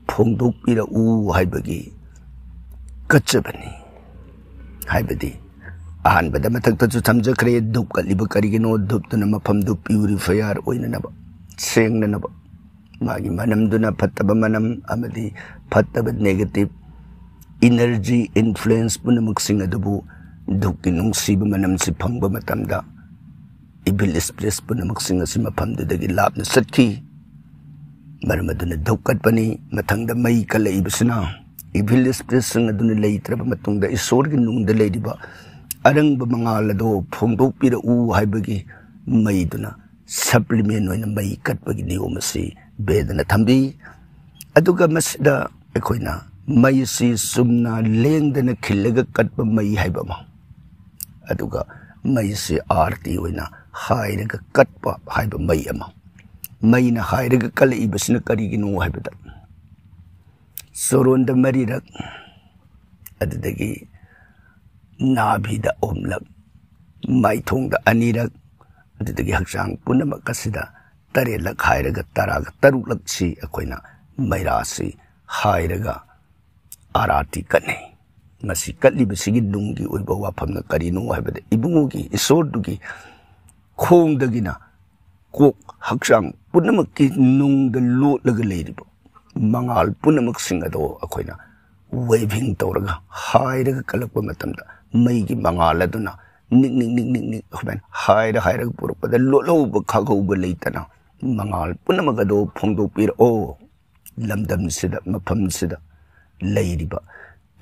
[SPEAKER 1] फोंदोकपिरा उ हाइबगी कच्चबनी हाइबदी अहानबदा मथक्तसु थमजखरे धूप कलिब करिगिनो धूपतुना मफमदु प्यूरिफायर ओइननब सेंगननब मागी मनमदुना फत्तब मनम अमदी फत्तब नेगेटिव एनर्जी इन्फ्लुएंस पुनमक्सिंग अदुबु धूपकी नुंगसीब मनम सि फंगब मतमदा इबिल स्प्रेस पुनमक्सिंग असि मफमदुदगी लापना सटखी मरमदुना धूप कटपनी मथंगदा मई कलइबसना इबिल स्प्रेस संग अदुना लेइत्रब मतुंगदा ईश्वरगी नुंगदा लेदिबा अरंग मंगालदो फोंदोकपिर उ हाइबगी मईदुना सप्लीमेंट ओइना मई कटपगी नियम असि बेदना थंबी अदुगा मसिदा एखोइना मई सि सुमना लेंदना खिल्लगा कटप मई हाइबमा अदुगा मई सि आरती ओइना हाइरगा कटप हाइब मई अमा मईना हाइरगा कलइबसना करिगिनो हाइबदा सोरोंदा मरिरक अदुदगी नाभिदा ओमलक माइथोंदा अनिरक अदुदगी हक्चांग पुनमक कसिदा तरेलक हाइरगा तरागा तरुलक सी अखोइना मैरासी हाइरगा आराती कने मसी कलिबसिगी नुंगी ओइबा वाफमना करिनो हाइबदा इबुंगोगी ईश्वरदुगी खोंदगिना कोक हक्चांग पुनमकी नुंगदा लोटलगा लेरिबा मंगाल पुनमक सिंगदो अखोइना वेविंग तौरगा हाइरगा कलकपा मतमदा मई की मंगालदुना निक निक निक निक निक हमें हाइरग पुरपद लोलोब खागौब लेतना मंगाल पुनमगदो फोंदोकपिर ओ लमदम सिदा मफम सिदा लेरिबा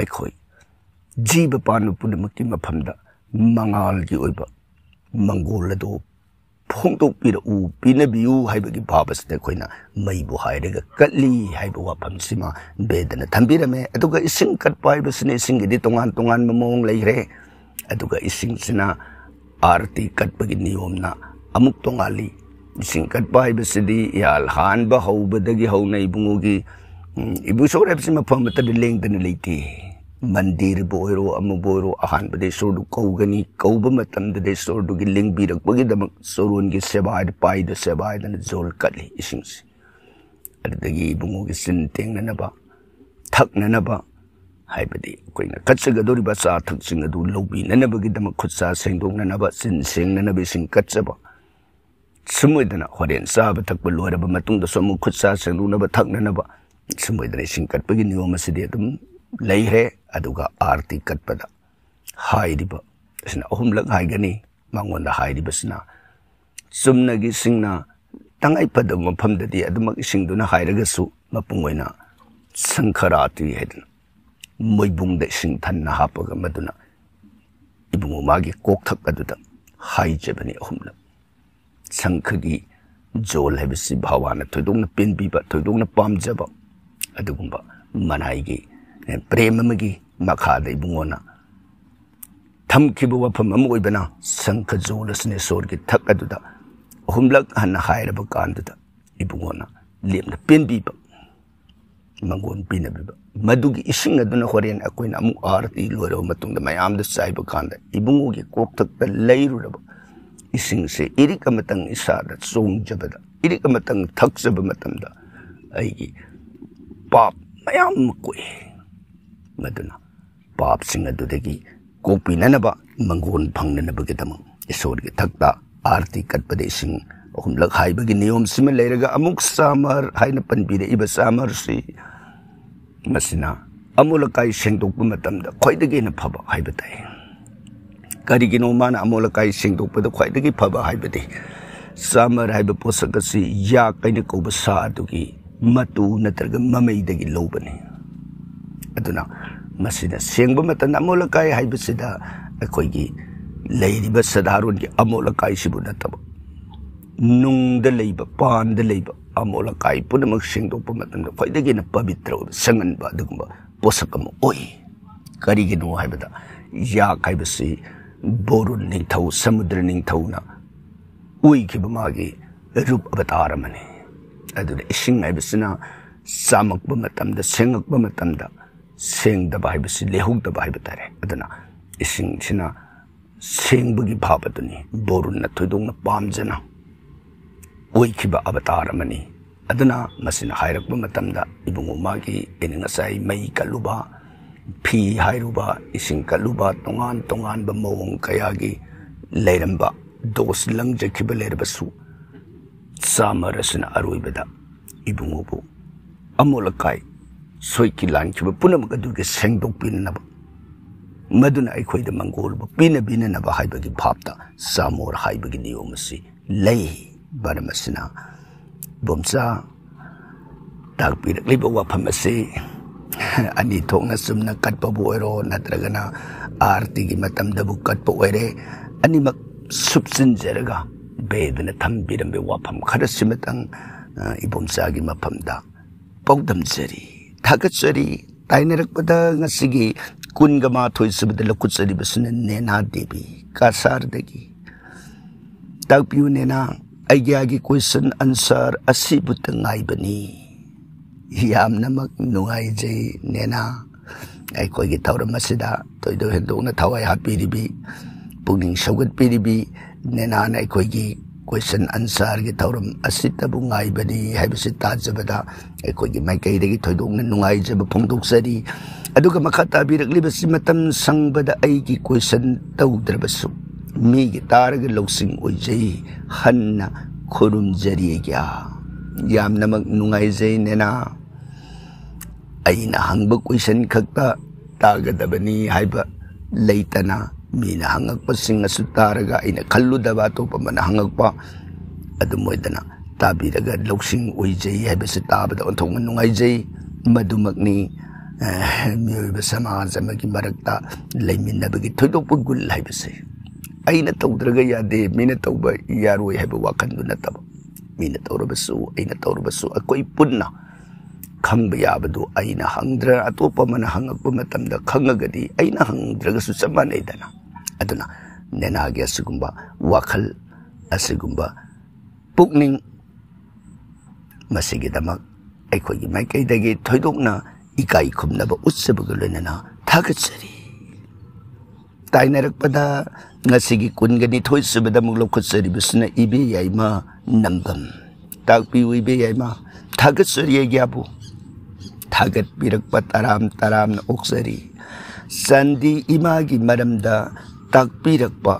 [SPEAKER 1] अखोई जीव पानु पुनमकी मफमदा मंगाल की ओइबा मंगोलदो फोंदोकपिर उ पिनबियु हाइबगी भाबसने खोइना मईबु हाइरगा कटली हाइबु वाफमसिमा बेदना थंबिरमे अदुगा इसिंग कटपाइबसने इसिंगदी तोंगान तोंगान ममोंग लेरे अदुगा इसिंगसिना आरती कटपगी नियमना अमुक तोंगाली इसिंग कटपाइबसदी याल हानबा हौबदगी हौना इबुंगोगी इबुसोरेबसि मफमतद लेंगदना लेति मंदिर बोरो अमुबोरो अहान बदे सोरदु कौगनी कौब मतमदे सोरदु की लिंग बिरकपगी दमक सोरोन की सेबाय पाइद सेबाय दन जोल कटली इसिंगसि अदगी बुंगोगी सिन तेंगनबा थकननबा हाइबदी कोइना कच्चगदोरिबा चा थकसिंग अदु लौबी ननबगी दमक खुत्सा सेंदोंननबा सिन सेंगननबे सिंग कच्चबा सुमोइदना होरेन साब थकब लोरबा मतुंग दसमु खुत्सा सेंदोंनबा थकननबा सुमोइदना सिंग कटपगी नियम असदि अदुम लेरे अदुगा आरती कटपदा हाइरिबा इसना अहुमलक हाइगनी मंगोंदा हाइरिबसना सुमनगी सिंगना तंगाई पद मफमददी अदुमक सिंगदुना हाइरगसु मपुंगोइना संखराती हेदन मोइबुंगदे सिंग थन्ना हापगा मदुना इबुंगो मागी कोकथक अदुदा हाइजबनी अहुमलक संखगी जोल हेबसि भावाना थोइदोंना पिनबिबा थोइदोंना पामजबा अदुगुंबा मनाइगी प्रेम मगी मखादे बुंगोना थमखिब वफम अमोइबना संख जोलसने सोरगी थक अदुदा अहुमलक हन्ना हाइरब कांदुदा इबुंगोना लेमना पेनबिबा मंगोन पिनबिबा मदुगी इसिंग अदुना होरेन अकोइना अमु आरती लोरो मतुंगदा मयामदा साइबा कांदा इबुंगोगी कोकथकता लेरुरबा इसिंग से इरिक अमतंग इसादा सोंगजबदा इरिक अमतंग थकजब मतमदा आइगी पाप मयाम कोई मदुना पाप सिंह अदुदगी कोपिननबा मंगोन फंगननबगिदम ईश्वरगी थक्ता आरती कटपदे सिंह अहुमलक हाइबगी नियम सिम लेरगा अमुक सामर हाइना पनबिरे इबा सामर सि मसिना अमोलकाई सेंदोकप मतमदा ख्वाइदगी न फबा हाइबताई करिगिनो माना अमोलकाई सेंदोकपद ख्वाइदगी फबा हाइबदि सामर हाइब पोसकसी या कैन कोब सा दुगी मतु नत्रग ममैदगी लोबनी अदुना मसिदा सेंगब मतन अमोलकाई हाइबसिदा अखोइगी लैरिबा सदारोन की अमोलकाई सिबु नतब नुंगद लैब पानद लैब अमोलकाई पुनमक सेंदोकप मतन ख्वाइदगी न पवित्र संगनबा दुगुंबा पोसकम ओई करिगिनो हाइबदा या काइबसी बोरुन निंथौ समुद्र निंथौना उई की मागी रूप अवतार मने अदुदा इसिंग हाइबसिना सामकब मतमदा सेंगकब मतमदा सेंगदबा हाइबसि लेहुगदबा हाइबतारे अदुना इसिंग सिना सेंगबगी भाबदुनी बोरुन थोइदोंना पामजना उई की अवतार मने अदुना मसिना हाइरकब मतमदा इबुंगो मागी एनिंगसाई मई कलुबा फी हाइरुबा इसिंग कलुबा तोंगान तोंगान ब मौंग कयागी लेरंबा दोस लंगजखिब लेरबसु सामरसना अरोइबदा इबुंगोबु अमोलकाई सोइकी लानखिब पुनमक अदुगे सेंगदोकपिननब मदुना अखोइद मंगोलबु पिना बिननब हाइबगी भाबता सामोर हाइबगी नियमसि लई बरमसना बोमसा ताकपिरक्लिब वाफम असे अनि थोंगना सुमना कटपबु ओइरो नत्रगना आरती की मतमदबु कटपु ओइरे अनिमक सुपसिनजरगा बेदना थम्बिरम्बे वाफम खरसिमतंग इबोमसागी मफमदा पौदमजरी थागतजरी ताइनरकपदा ngasiगी कुनगमा थोइसबद लकुचरी बसने नेना देवी कासारदगी ताकपिउ नेना आइग्यागी क्वेश्चन आंसर असिबुत ngaibani यामनमक नुंगाइजे नेना अखोइगी थौरम असिदा तोइदो हेदोना थवाई हापिरिबी पुनिंग सौगतपिरिबी नेना अखोइगी क्वेश्चन आंसर की थौरम असितबु ngaibani हाइबसि ताजबदा अखोइगी माइकैदगी थोइदोना नुंगाइजब फोंदोक्सरी अदुगा मखा ताबिरक्लिबसि मतम संगबदा आइगी क्वेश्चन तौद्रबसु मीगी तारग लौसिंग ओइजै हन्ना खुरुमजरिया यामनमक नुंगाइजै नेना अइना हंगब क्वेश्चन खक्ता तागदबनी हाइबा लैतना मीना हंगकपसिंग असु तारगा अइना खल्लुदबा तोपमना हंगकपा अदुमोइदना ताबिरगा लौसिंग ओइजै हाइबसि ताबदा ओंथोंग नुंगाइजै मदुमकनी मियोइबा समाज अमगी मरक्ता लैमिनबगी थोइदोकप गुल हाइबसि अइना तौद्रगा यादे मीना तौबा यारोय हाइबा वाखंदु नतब मीना तौरबसु अइना तौरबसु अकोइ पुन्ना खंग याबदु अइना हंगद्र अतोपा मन हंगप मतमदा खंगगदी अइना हंगद्रगसु चमानैदना अदुना नेनागे असुगुंबा वाखल असुगुंबा पुकनिंग मसिगिदमक अखोइगी माइकैदगी थोइदोकना इकाई खुमनबा उत्सबग लोइनना थागतसरी ताइनरकपदा ngasiगी कुनगनी थोइसबदा मुक लौखतसरिबसना इबे याइमा नंबम ताकपि उइबे याइमा थागतसरी याबु थागत पिरकपा तराम तराम ओक्सरी संदी इमागी मरमदा ताकपिरकपा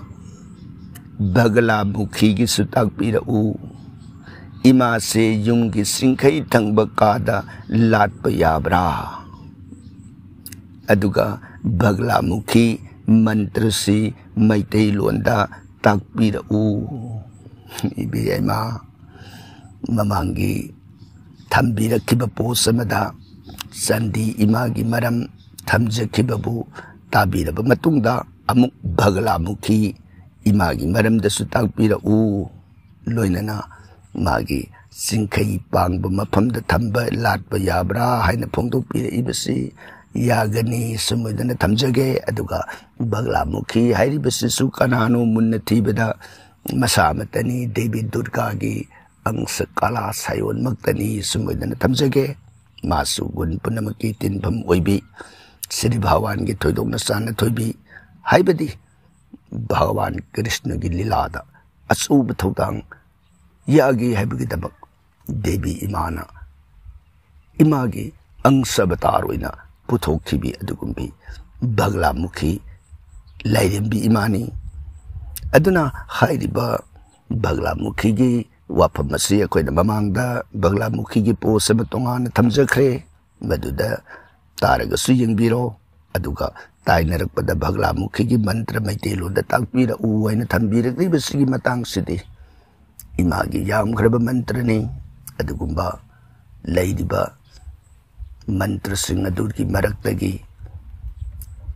[SPEAKER 1] बगला मुखी की सुताकपिरउ इमा से युंगी सिंखै थंगब कादा लाटप याब्रा अदुगा बगला मुखी मंत्र से मैतै लोंदा ताकपिरउ इबे याइमा ममांगी थम्बिरखिब पोसमदा संदी इमागी मरम थमजखिबबु ताबिरब मतुंगदा अमुक भगला मुखी इमागी मरमदसु ताकपिरउ लोइनना मागी सिंखै पांगब मफमद थंब लाटप याब्रा हाइना फोंदोकपिरइबसि यागनी सुमुदना थमजगे अदुगा भगला मुखी हाइरिबसिसु कनानो मुन्न थीबदा मसामतनी देवी दुर्गा की अंश कला सायोन मक्तनी सुमुदना थमजगे मासु गुण पुनमकी तिनफम ओइबी श्री भगवान की थोइदोंना साना थोइबी हाइबदी भगवान कृष्ण की लीलादा अचूब थौदांग यागी हाइबगीदमक देवी इमाना इमागी अंश अवतार ओइना पुथोखिबी अदुगुंबी भगला मुखी लाइरेंबी इमानी अदुना हाइरिबा भगला मुखी की वाफम असी अखोइना ममांगदा भगला मुखी की पोस अमा तोंगाना थमजख्रे मदुदा तारगसु यंगबिरो अदुगा ताइनरकपदा भगलामुखी की मंत्र मैतेलोदा ताकपीरा उवैना थंबीरक्लिबसिगी मतांगसिदि इमागी यामख्रब मंत्रनी अदुगुंबा लैदिबा मंत्रसिंग अदुगी मरक्तगी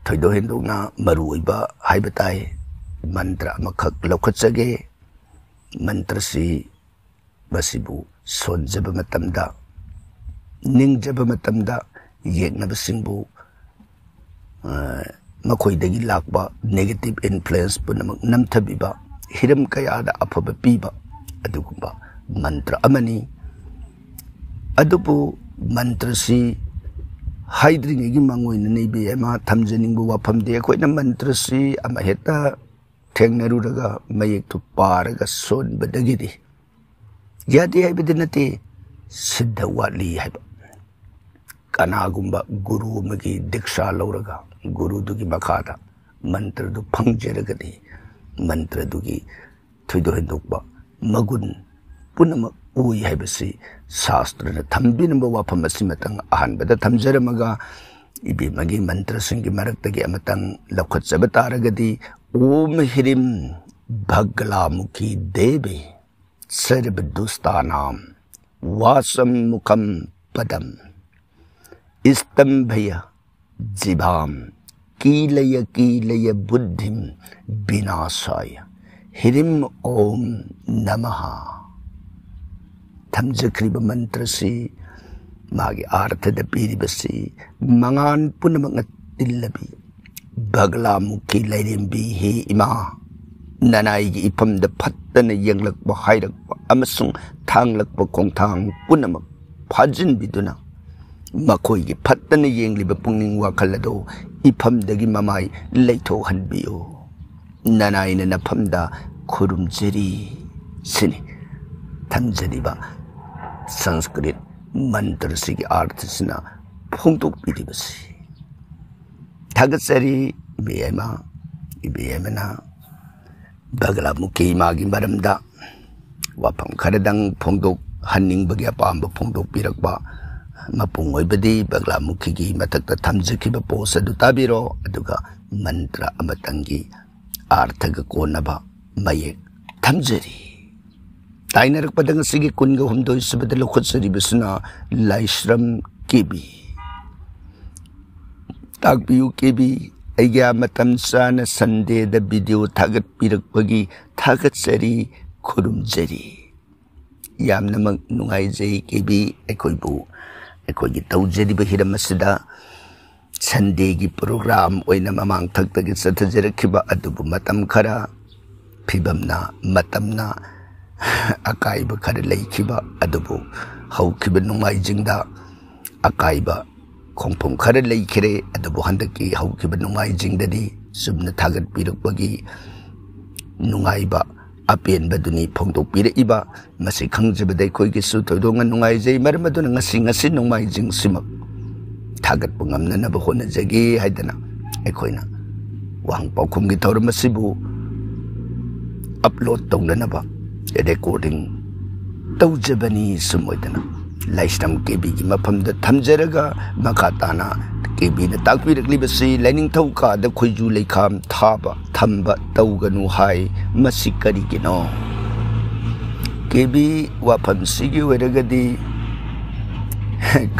[SPEAKER 1] थोइदो हेंदोना मरुइबा हाइबताई मंत्र अमखक लौखत्सगे मंत्रसी बसिबु सोनजब मतमदा निंगजब मतमदा येनबसिंगबु मखोइदगी लाकबा नेगेटिव इन्फ्लुएंस पुनमक नमथबिबा हिरम कयादा अफब पीबा अदुगुंबा मंत्र अमनी अदुबु मंत्रसी हाइद्रिंगी मंगोइन नेबे एमा थमजनिंगबु वाफमदे अखोइना मंत्रसी अमा हेता थेंगनरुरगा मयेक तु पारगा सोनबदगिदि यादि हाइबदि नते सिद्ध वाली हाइबा कनागुंबा गुरु मगी दीक्षा लौरगा गुरु दुगी मखादा मंत्र दु फंगजरगदि मंत्र दुगी थुइदो हेंदोकबा मगुन पुनम उई हाइबसि शास्त्र न थंबिनबा वाफम असिमतंग अहानबदा थमजरमगा इबे मगी मंत्र सिंगी मरक्तगी अमतंग लखत्सब तारगदि ओम ह्रीम भगलामुखी देवी सर्व दुस्तानाम वासम मुखम पदम स्तंभय जिभाम कीलय बुद्धिम विनाशाय ह्रीम ओम नमः थमजख्रिब मंत्र से मागे आर्थद पीरिबसी मंगान पुनमंग तिल्लबी भगलामुखी लैरेंबी हे इमा ननाई इफम द फत्तन यंगलक हाइरक अमसुंग थांगलक खोंथांग पुनमक फाजिन बिदुना मखोई की फत्तन येंगलिब पुंगिंग वाखलदो इफम दगी ममाई लैथो हनबियो ननाई न नफमदा खुरुमजरी सिनी थमजरिबा संस्कृत मंत्र सिगी अर्थ सिना फोंतोक पिदिबसी थागसरी बेयमा इबेयमना भगलामुखी मागी मरमदा वाफम खरदंग फोंदोक हन्निंगबगी अपाम्ब फोंदोक पिरकबा मपुंग ओइबदी भगलामुखी की मथक्ता थमजखिबा पोस अदु ताबिरो अदुगा मंत्र अमतंगी आर्थग कोनबा मयेक थमजरी ताइनरक पदंग सिगी कुनग हुमदोइ सुबद लखुत्सरी बसना लाइश्रम केबी ताकबियु केबी अय्या मतम सान संडे द वीडियो थागत पिरकपगी थागतसरी खुरुमजरी यामनमक नुंगाइजै केबी एखोइबु एखोइगी तौजरिब हिरमसदा संडे की प्रोग्राम ओइना ममांग थक्तगी सथजरखिबा अदुबु मतम खरा फिबमना मतमना अकाइब खर लैखिबा अदुबु हौखिबा नुंगाइजिंगदा अकाइबा खोंफम खर लैखिरे अदुबु हंदकी हौखिबा नुंगाइजिंगददी सुबना थागत पिरकपगी नुंगाइबा अपेनबदुनी फोंदोक पिरइबा मसि खंगजबदै खोइगी सु थोइदोंग नुंगाइजै मरमदुना ngasi नुंगाइजिंग सिमक थागत पंगमननब होनजगे हाइदना एखोइना वांग पाउखुमगी थौरमसिबु अपलोड तौननबा रेकॉर्डिंग तौजबनी सुमोइदना लाइस्टम केबी की मफमद थमजरगा मखाताना केबी न ताकपिरकलिबसी लाइनिंग थौका द खोइजु लेखाम थाबा थंबा तौगनु हाय मसि करिगिनो केबी वाफम सिगी वेरगदी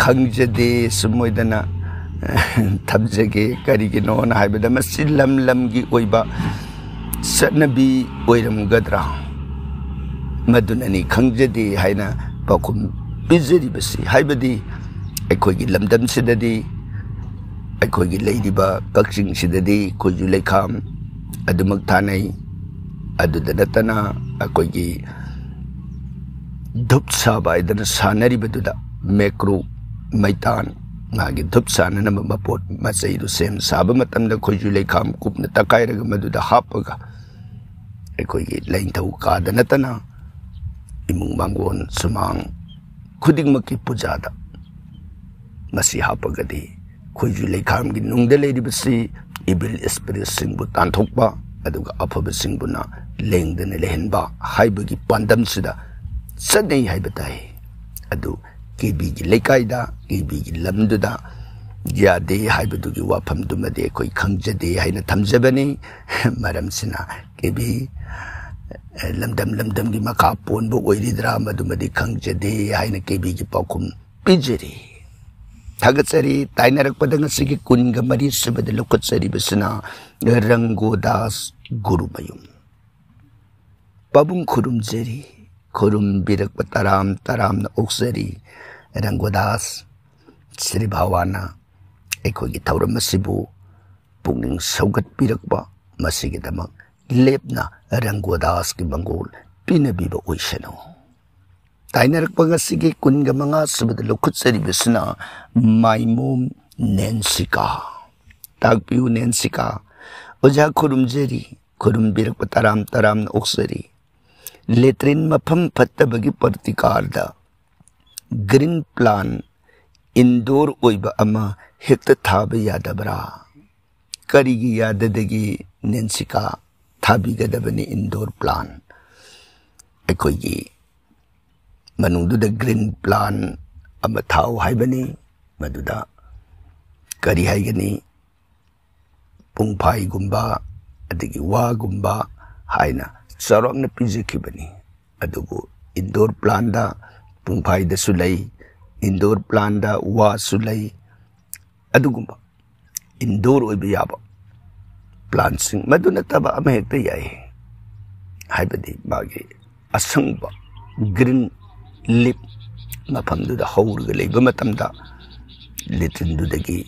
[SPEAKER 1] खंगजदे सुमोइदना थमजगे करिगिनो न हाइबदा मसि लमलमगी ओइबा सनबी ओइरमगदरा मदुननी खंगजदे हाइना पाखुम पिजरिबसी हाइबदी अखोइगी लमदम सिददी अखोइगी लैदिबा कक्सिंग सिददी खोइजु लेखाम अदुमक थानै अदुदा नतना अखोइगी धुप साबाइदन सानरिबदुदा मेक्रो मैतान मागी धुप सानन मपोट मचैरु सेम साब मतमदा खोइजु लेखाम कुपना तकाइरगा मदुदा हापगा अखोइगी लैंथौ कादा नतना इमुंग मांगोन सुमांग खुदिंगमकी पूजादा मसी हापगदी खोइजु लेखाम की नुंगदा लेरिबसी इबिल स्पिरिट सिंगबु तांथोकबा अदुगा अफब सिंगबुना लेंगदने लेहनबा हाइबगी पांदम सिदा सदै हाइबताई अदु केबी की लेकाइदा केबी की लमदुदा यादे हाइबदुगी वाफमदुमदे अखोई खंगजदे हाइना थमजबनी मरमसिना केबी लमदम लमदम की मखा पोनबो ओइरिद्रा मदुमदि खंगजदे हाइना केबी की पाखुम पिजरी थागचरी ताइनरकपदा ngasi kunga mari subada lokotsari besna Ranggodas Gurumayum Pabung khurumjeri khurum birak taram taram na oksari Ranggodas Sri Bhawana ekhoi thauram masibu pungning saugat pirakba masigi damak lepna Ranggodas ki bangol pinabiba oisano Tainarak pangasigi kunga mga subad lukut sa ribasna Maimom Nensika Tagpiu Nensika Oja kurumjeri kurumbirak pataram taram na oksari Letrin mapam patabagi partikarda Green plan Indoor oiba ama hekta thaba yadabra Karigi yadadagi Nensika Thabi gadabani indoor plan Ekoigi Manungduda green plan ama thau haibani maduda kari haigani pungphai gumba adigi wa gumba haina sarokna pijikibani adugu indoor plan da pungphai da sulai indoor plan da wa sulai adugumba indoor oiba yaba plan sing maduna taba ama hekta yai haibadi bagi asangba green lip mapamduda hawrga leiba matamda litindudagi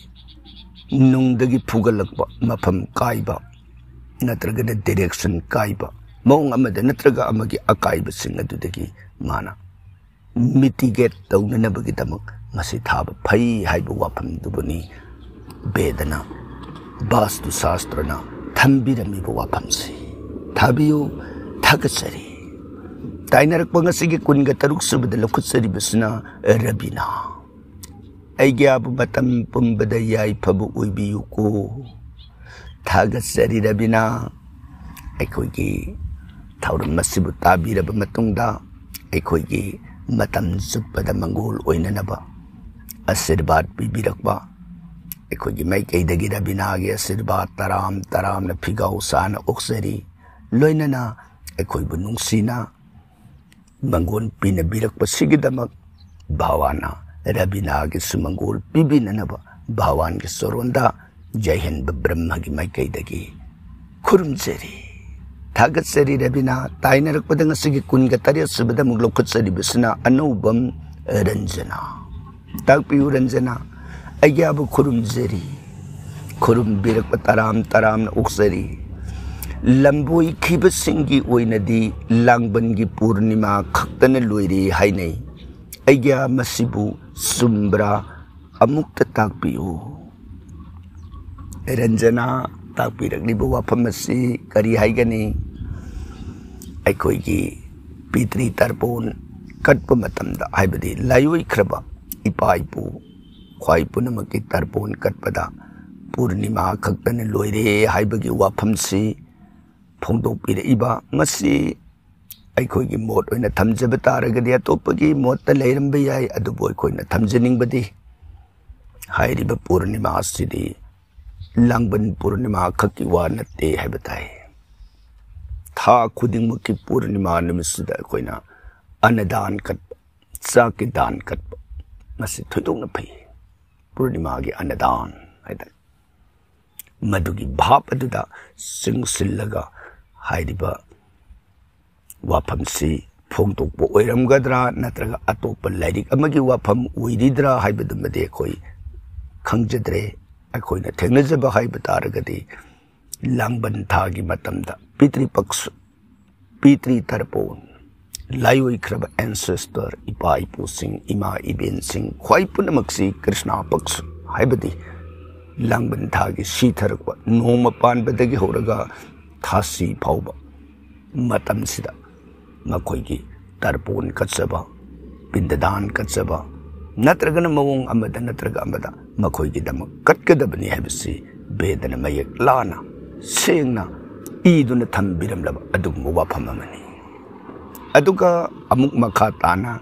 [SPEAKER 1] nungdagi phugalakba mapam kaiba natraga da direction kaiba mong amada natraga amagi akaiba sing adudagi mana mitigate taunanabagi damak masi thaba phai haiba wapamdubani bedana vastu shastrana thambiramiba wapamsi thabiyo thagatsari Tainarak pangasigi kunga taruk subada lokutsari basna Rabina Aigya abu batam pumbada yai pabu uibiyuko Thagatsari Rabina Aikoigi Tauram masibu tabiraba matungda Aikoigi matam subada mangol oinanaba Asirbat bibirakba Aikoigi maikaidagi Rabina agi asirbat taram taram na pigaw sana oksari Loinana Aikoibu nungsina Mangol pinabirak pasigidamak Bhawana Rabina ki sumangol pibinanaba Bhawan ki soronda Jaihan Brahma ki maikaidagi Kurumjeri Thagatsari Rabina Tainarak padang sige kunga tarya subada muglokutsari basna Anubam Ranjana Tagpiu Ranjana Ayabu kurumjeri Kurumbirak pataram taram na uksari Lamboi khibasingi oinadi langbangi purnima khaktana loiri hainai aigya masibu sumbra amukta takpiu Ranjana takpiraklibu wafamasi kari haigani aikoigi pitri tarpon katpa matamda haibadi layoi khraba ipaipu khwaipu namaki tarpon katpada purnima khaktana loire haibagi wafamsi Pongdok pira iba masi aikoigi mot oina thamjaba taragadi atopagi motta leiramba yai adubu aikoina thamjaningbadi hairiba purnima asidi langban purnima khaki wa natte haibatai tha khudingmaki purnima nimisida aikoina anadan kat saki dan kat masi thoidongna phai purnima gi anadan haida madugi bhap aduda singsillaga hairiba wafamsi phongtokpo oiramgadra natraga atopa lairik amagi wafam oiridra haibadumade akhoi khangjadre akhoina thengnajaba haiba taragadi langban thagi matamda pitri tarpon laioi khraba ancestor ipai pusing ima iben sing khwai punamaksi krishna paks haibadi langban thagi sitharakwa noma panbadagi horaga thasi phauba matam sida makoigi tarpon katsaba pindadan katsaba natragana mawong amada natraga amada makoigi dama katkadabani habisi bedana mayak lana sengna iduna thambiramlaba adugma wafamamani aduga amuk makha tana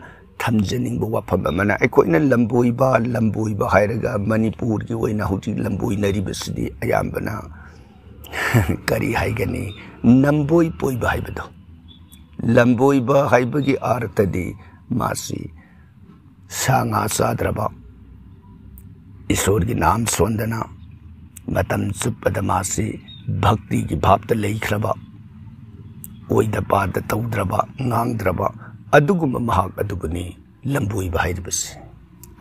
[SPEAKER 1] थमजनिंग वाफम अमना अखोइना लंबोइबा हायरगा मणिपुर की ओइना हुजि लंबोइनरिबसिदि अयाम्बना करी हाइगनी नंबोई पोइबा हाइबदो लंबोइबा हाइबगी अर्थदि मासी सांगा साद्रबा ईश्वर की नाम सोंदना मतम चुप्पद मासी भक्ति की भावत लेख्रबा ओइदा पाद तौद्रबा ngang अदुगुम महाक अदुगुनी लंबोइबा हाइबसी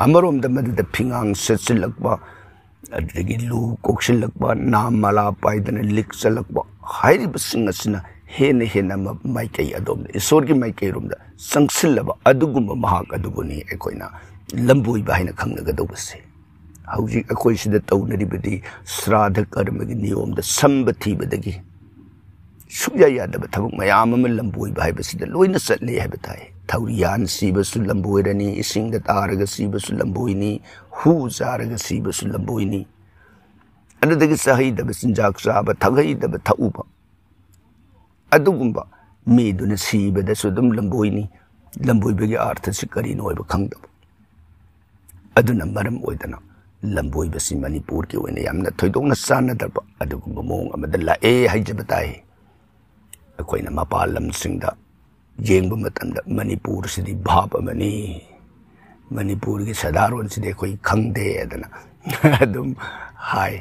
[SPEAKER 1] अमरोमद मदद फिंगांग सचलकबा अदगी लू कोक्सिलकबा नाम माला पाइदन लिक्सलकबा हाइबसिंग असना हेन माइकई अदोम ईश्वर की माइकई रोमदा संगसिलबा अदुगुम महाक अदुगुनी एकोइना लंबोइबा हाइना खंगगदोबसे हौजी अखोइ सिदा तौनरिबदी श्राद्ध कर्म की नियम द संबथीबदगी सुया यादब थबक मयाम अम लंबोइबा हाइबसिदा लोइना चटले हाइबताय थौरियान सीबसु लंबोइरनी इसिंग तारग सीबसु लंबोइनी हु जारग सीबसु लंबोइनी अददगी सहीदब सिंजाक साब थगईदब थउबा अदुगुंबा मीदुन सीबदसु दुम लंबोइनी लंबोइबगे अर्थ से करिनो ओइबा खंगदब अदुना मरम ओइदना लंबोइबसी मणिपुर की ओइना यामना थोइदोंना सानदब अदुगुंबा मोंग अमदा लाए हाइजबताय अखोइना मपालम सिंगदा येंगबा मतंदा मणिपुर सिदि भाप अमनी मणिपुर की सदारोन सिदि अखोइ खंगदे अदना अदुम हाय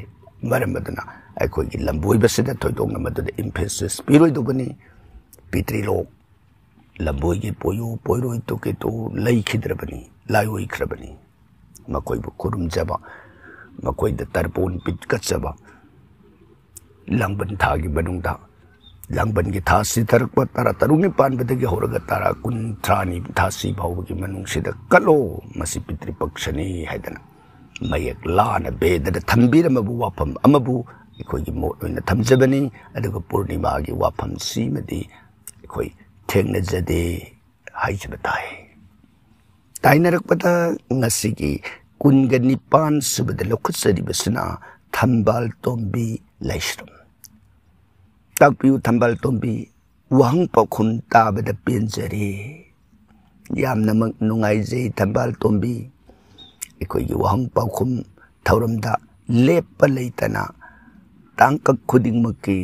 [SPEAKER 1] मरमदना अखोइ की लंबोइबसिदा थोइदोंना मदुदा इम्फेसिस पिरोइदोबनी पितृलोक लंबोइ की पोयो पोइरोइ तो के तो लैखिद्रबनी लायोइख्रबनी मकोइबु खुरुमजबा मकोइदा तरपोन पिटकचबा लंबन थागी बनुंगदा लंबन की थासी तरकबा तारा तरुंगनि पानबदगी होरगा तारा कुंथ्रानी थासी भावगी मनुंगसिदा कलो मसि पितृपक्षनी हाइदना मयक लाना बेददा थंबीरमबु वाफम अमबु अखोइगी मोट ओइना थमजबनी अदुगा पूर्णिमा की वाफम सीमदी अखोइ थेंगनजदे हाइजबताय ताइनरकपदा ngasiगी कुनगा निपान सुबदा लखुत्सरिबसना थंबाल तोंबी लाइश्रम ताकपियु थंबाल तोंबी वहंग पखुम ताबदा पेंजरे यामनमक नुंगाइजे थंबाल तोंबी अखोइगी वहंग पखुम थौरमदा लेप लेतना तांकक खुदिंगमकी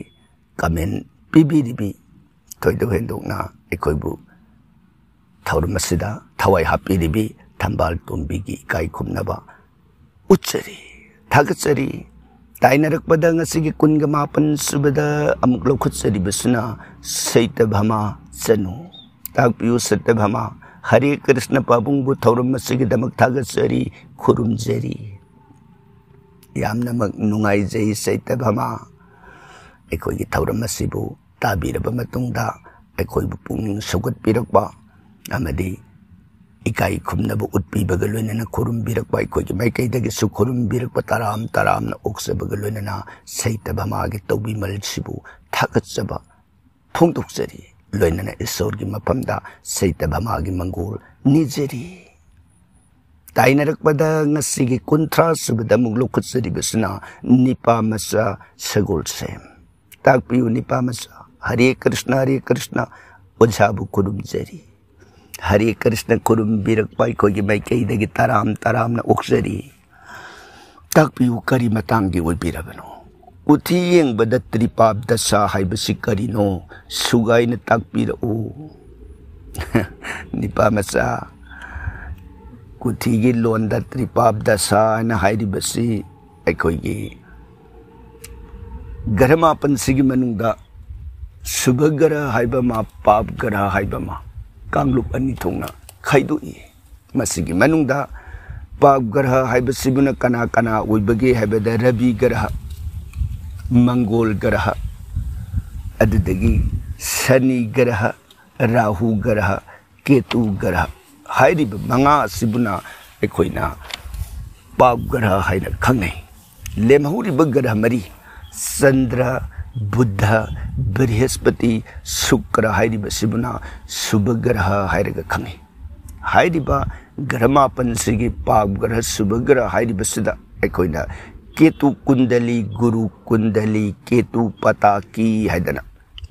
[SPEAKER 1] कमेंट पिबिरिबी थोइदो हेंदोकना अखोइबु थौरमसिदा थवाई हापिरिबी थंबाल तोंबीगी इकाई खुमनबा उच्चरी थागचरी ताइनरकपदा ngasiगी कुनगा मापन सुबदा अमुक लखुत्सरिबसना सैतभमा चनु ताकपियु सैतभमा हरे कृष्ण पाबुंगबु थौरमसिगी दमक थागचरी खुरुमजरी यामनमक नुंगाइजै सैतभमा अखोइगी थौरमसिबु ताबिरबा मतुंगदा अखोइबु पुंगिंग सौगतपिरकबा अमदी इकाई खुमनबु उत्पीबगा लोइनना खुरुमबिरकबा अखोइगी माइकैदगी सु खुरुमबिरकबा ताराम तारामना ओक्सबगा लोइनना सैतभमागी तौबिमलसिबु थागतचबा फोंदोकजरी लोइनना ईश्वरगी मफमदा सैतभमागी मंगोल निजरी ताइनरकपदा ngasiगी कुंथ्रा सुबदा मुगलो खुत्सरिबसना निपामसा सगोलसेम ताकपियु निपामसा हरे कृष्ण ओझाबु खुरुमजरी हरे कृष्ण खुरुमबिरकबा अखोइगी माइकैदगी ताराम तारामना ओक्सरी ताकपियु करी मतांगी ओइबिरबनो उथि येंगबदा त्रिपाप दशा हाइबसि करिनो सुगाइना ताकपिरओ निपामसा कुथीगी लोंदा त्रिपाप दशा ना हाइरिबसि अखोइगी गरमापन सिगी मनुंगदा सुबगरा हाइबमा पाप गरा हाइबमा कांगलुप अनि थोंगना खाइदोई मसिगी मनुंगदा पाप गरा हाइबसिबुना कना कना ओइबगे हाइबदा रवि गरा मंगोल गरा अदुदगी शनि गरा राहु गरा केतु गरा हाइरिब मंगा सिबुना अखोइना पाप गरा हाइना खंगै लेमहुरिब गरा मरी चंद्र बुद्ध बृहस्पति शुक्र हाइरिब सिबुना शुभ ग्रह हाइरगा खंगै हाइरिबा ग्रहमापन सिगी पाप ग्रह शुभ ग्रह हाइरिब सिदा अखोइना केतु कुंडली गुरु कुंडली केतु पताकी हाइदना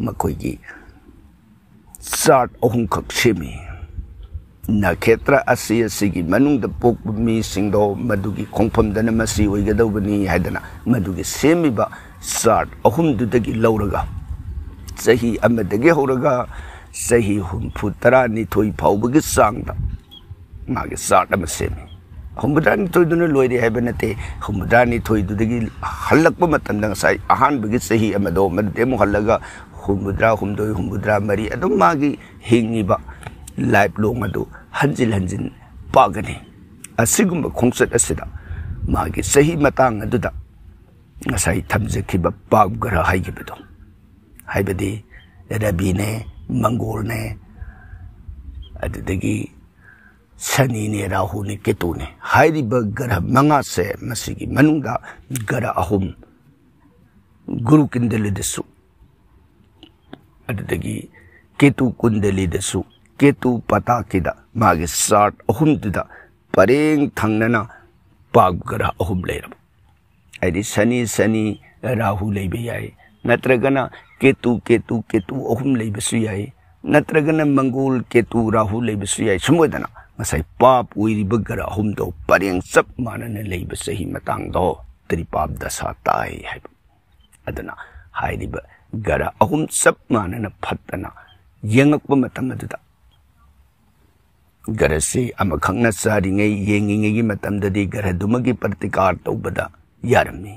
[SPEAKER 1] मखोइगी चार्ट अहुम खक सेमी नखेत्र असी मनुंग पोक मी सिंगदो मदुगी खोंफमदन मसी ओइगदौबनी हाइदना मदुगी सेमिबा चार्ट अहुमदुदगी लौरगा सही अमदगी होरगा सही हुमफु तरा निथोई फाउबगी सांगदा मागे चार्ट अम सेमी हुमद्रा निथोइदुना लोइरे हाइबा नते हुमद्रा निथोइदुदगी हल्लकबा मतमदा साइ अहानबगी सही अमदो मदे मु हल्लगा हुमद्रा मरी अदुम मागी हिंगिबा लाइफ लोंग अदु हंजिल हंजिन पागने असिगुम खोंसत असिदा मागी सही Matang अदुदा ngasai thamjekhiba pagara haigibado haibadi rabi ne mangol ne adudagi sani ne rahu ne ketu ne hairiba gara manga se masigi manungda gara ahum guru kindali desu adudagi ketu kundali desu ketu patakida magi sart ahum dida pareng thangnana pagara ahum leirab अरे सनी राहु लेबे याय नत्रगना केतु अहुम लेबसु याय नत्रगना Mongol Ketu Rahu लेबसु याय समुदना मसाई पाप ओइरिब गरा अहुम दो परेंग सब मानने लेब सही मतंग दो त्रिपाप दशा ताय हाय अदना हाइरिब गरा अहुम सब मानने फतना यंगक मतम अदुदा गरसे अमखंगना सारिंगे येंगिंगे मतमददी गरदुमगी प्रतिकार तौबदा यारमी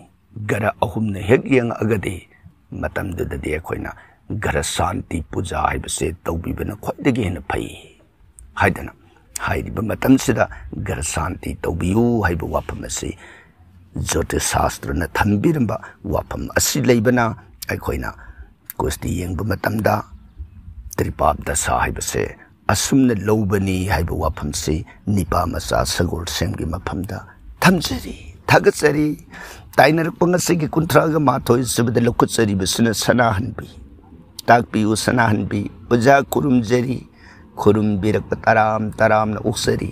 [SPEAKER 1] गरा अहुम ने हेक यंग अगदे मतम दुददे अखोइना गरा शांति पूजा हाइबसे तौबिबना ख्वाइदगी हेन फै हाइदना हाइदिबा मतम सिदा गरा शांति तौबियु हाइबा वाफम असे ज्योतिष शास्त्र न थंबिरंबा वाफम असि लेबना अखोइना कुस्ती यंगबा मतमदा त्रिपाप दशा हाइबसे असुमने लौबनी हाइबा वाफम से निपा मसा सगोल सेमगी मफमदा थमजरी थागचरी ताइनरक पंगसगी कुंथ्रागा माथोय सबद लकुचरी बसना सनाहनबी ताकपिउ सनाहनबी पूजा खुरुमजरी खुरुम बिरक तराम न उक्सरी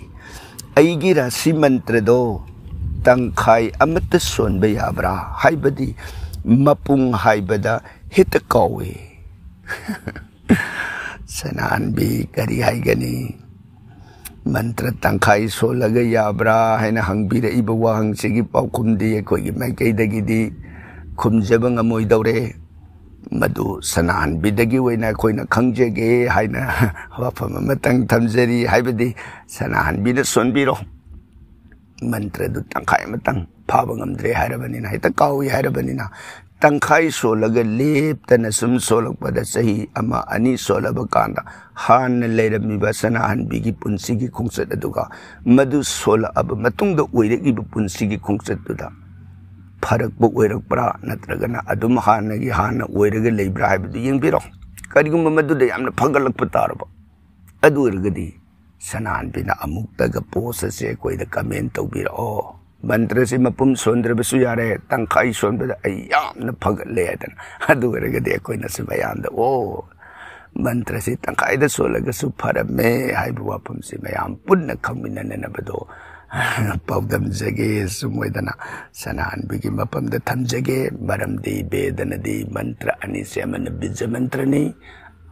[SPEAKER 1] अइगी राशि मंत्र दो तंखाई अमत सोनबे याब्रा हाइबदी मपुंग हाइबदा हित कौवे सनाहनबी करी हाइगनी मंत्र तंखाई सोलग याब्रा है हंगबीर इब वाहंग सिगी पाउखुमदी अखोगी माइकैदगी खुमजब ngमोइदौरे मधु सनाहनबीदगी ओइना अखोइना खंगजेगे हाइना वाफम मतंग थमजरी हाइबदी सनाहनबीना सोनबीरो मंत्र दु तंखाई मतंग फाब ngमद्रे हाइरबनिना हित काउई हाइरबनिना तंखाई सोलग लेपतन सुम सोलकपदा सही अमा अनि सोलब कांदा हान लेरमिबा सनाहनबीगी पुंसिगी खोंसत अदुगा मधु सोल अब मतुंग द ओइरेगी पुंसिगी खोंसत दुदा फरक बो ओइरकपरा नत्रगना अदुम हानगी हान ओइरगे लेब्रा हाइबदु यंगबिरो करिगुम मधु द यामना फगलकप तारबा अदु ओइरगदी सनाहनबीना अमुक्तग पोस्ट से कोइदा कमेंट तौबिरो मंत्र से मपुम सोंद्रबसु यारे तंखाई सोंबदा अयामना फगले हदन अदु ओइरगदी कोइना से बयान द ओ मंत्र से तंखाई द सोलगसु फरमे हाइबु वाफम से मयाम पुन्न खमिननबदो पौदम जगे सुमोइदना सनाहनबीगी मपम द थमजगे मरमदी बेदनदी मंत्र अनि से मन बिज मंत्रनी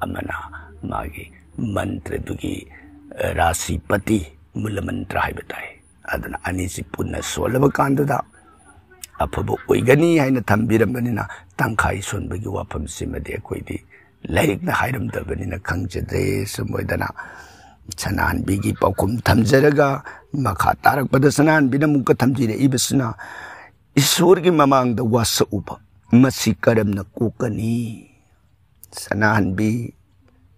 [SPEAKER 1] अमना मागी मंत्र दुगी राशिपति मूल मंत्र हाइबताई अदना अनि से पुन्न सोलब कांदुदा अफबो ओइगनी हाइना थंबिरमबनिना तंखाई सोनबगी वाफम से मदे कोइदी लाइक न हाइरम दबनिना खंगजदे सुमोइदना सनाहनबीगी पाउखुम थमजरगा मखा तारकपद सनाहनबीना मुक थमजिरे इबसना ईश्वर की ममांग द वास उप मसी करम न कोकनी सनाहनबी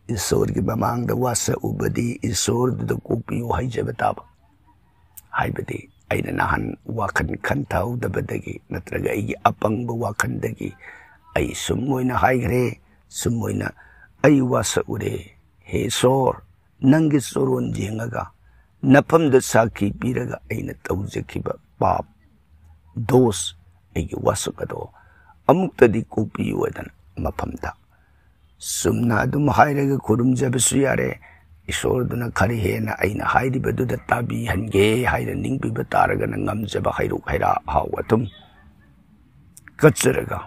[SPEAKER 1] ईश्वर की ममांग द वास उबदी ईश्वर द कोपियो हाइजबताब हाइबदी अइना नहन वाखन खंथाउ दबदगी नत्रगा इगी अपंग वाखनदगी अइ सुमोइना हाइगरे सुमोइना अइ वास उरे हे सोर नंगे सोरोन जेंगगा नफम द साखी पीरगा अइना तौजखिबा पाप दोष अइगी वासकदो अमुक्तदी कोपी वदन मफमदा सुमना दुम हाइरगा खुरुमजबसु यारे ईश्वर दुना खरे हेना अइना हाइरिबदुदा ताबी हनगे हाइरा निंगबिबा तारगना ngमजबा हाइरुक हाइरा हावतुम कचरगा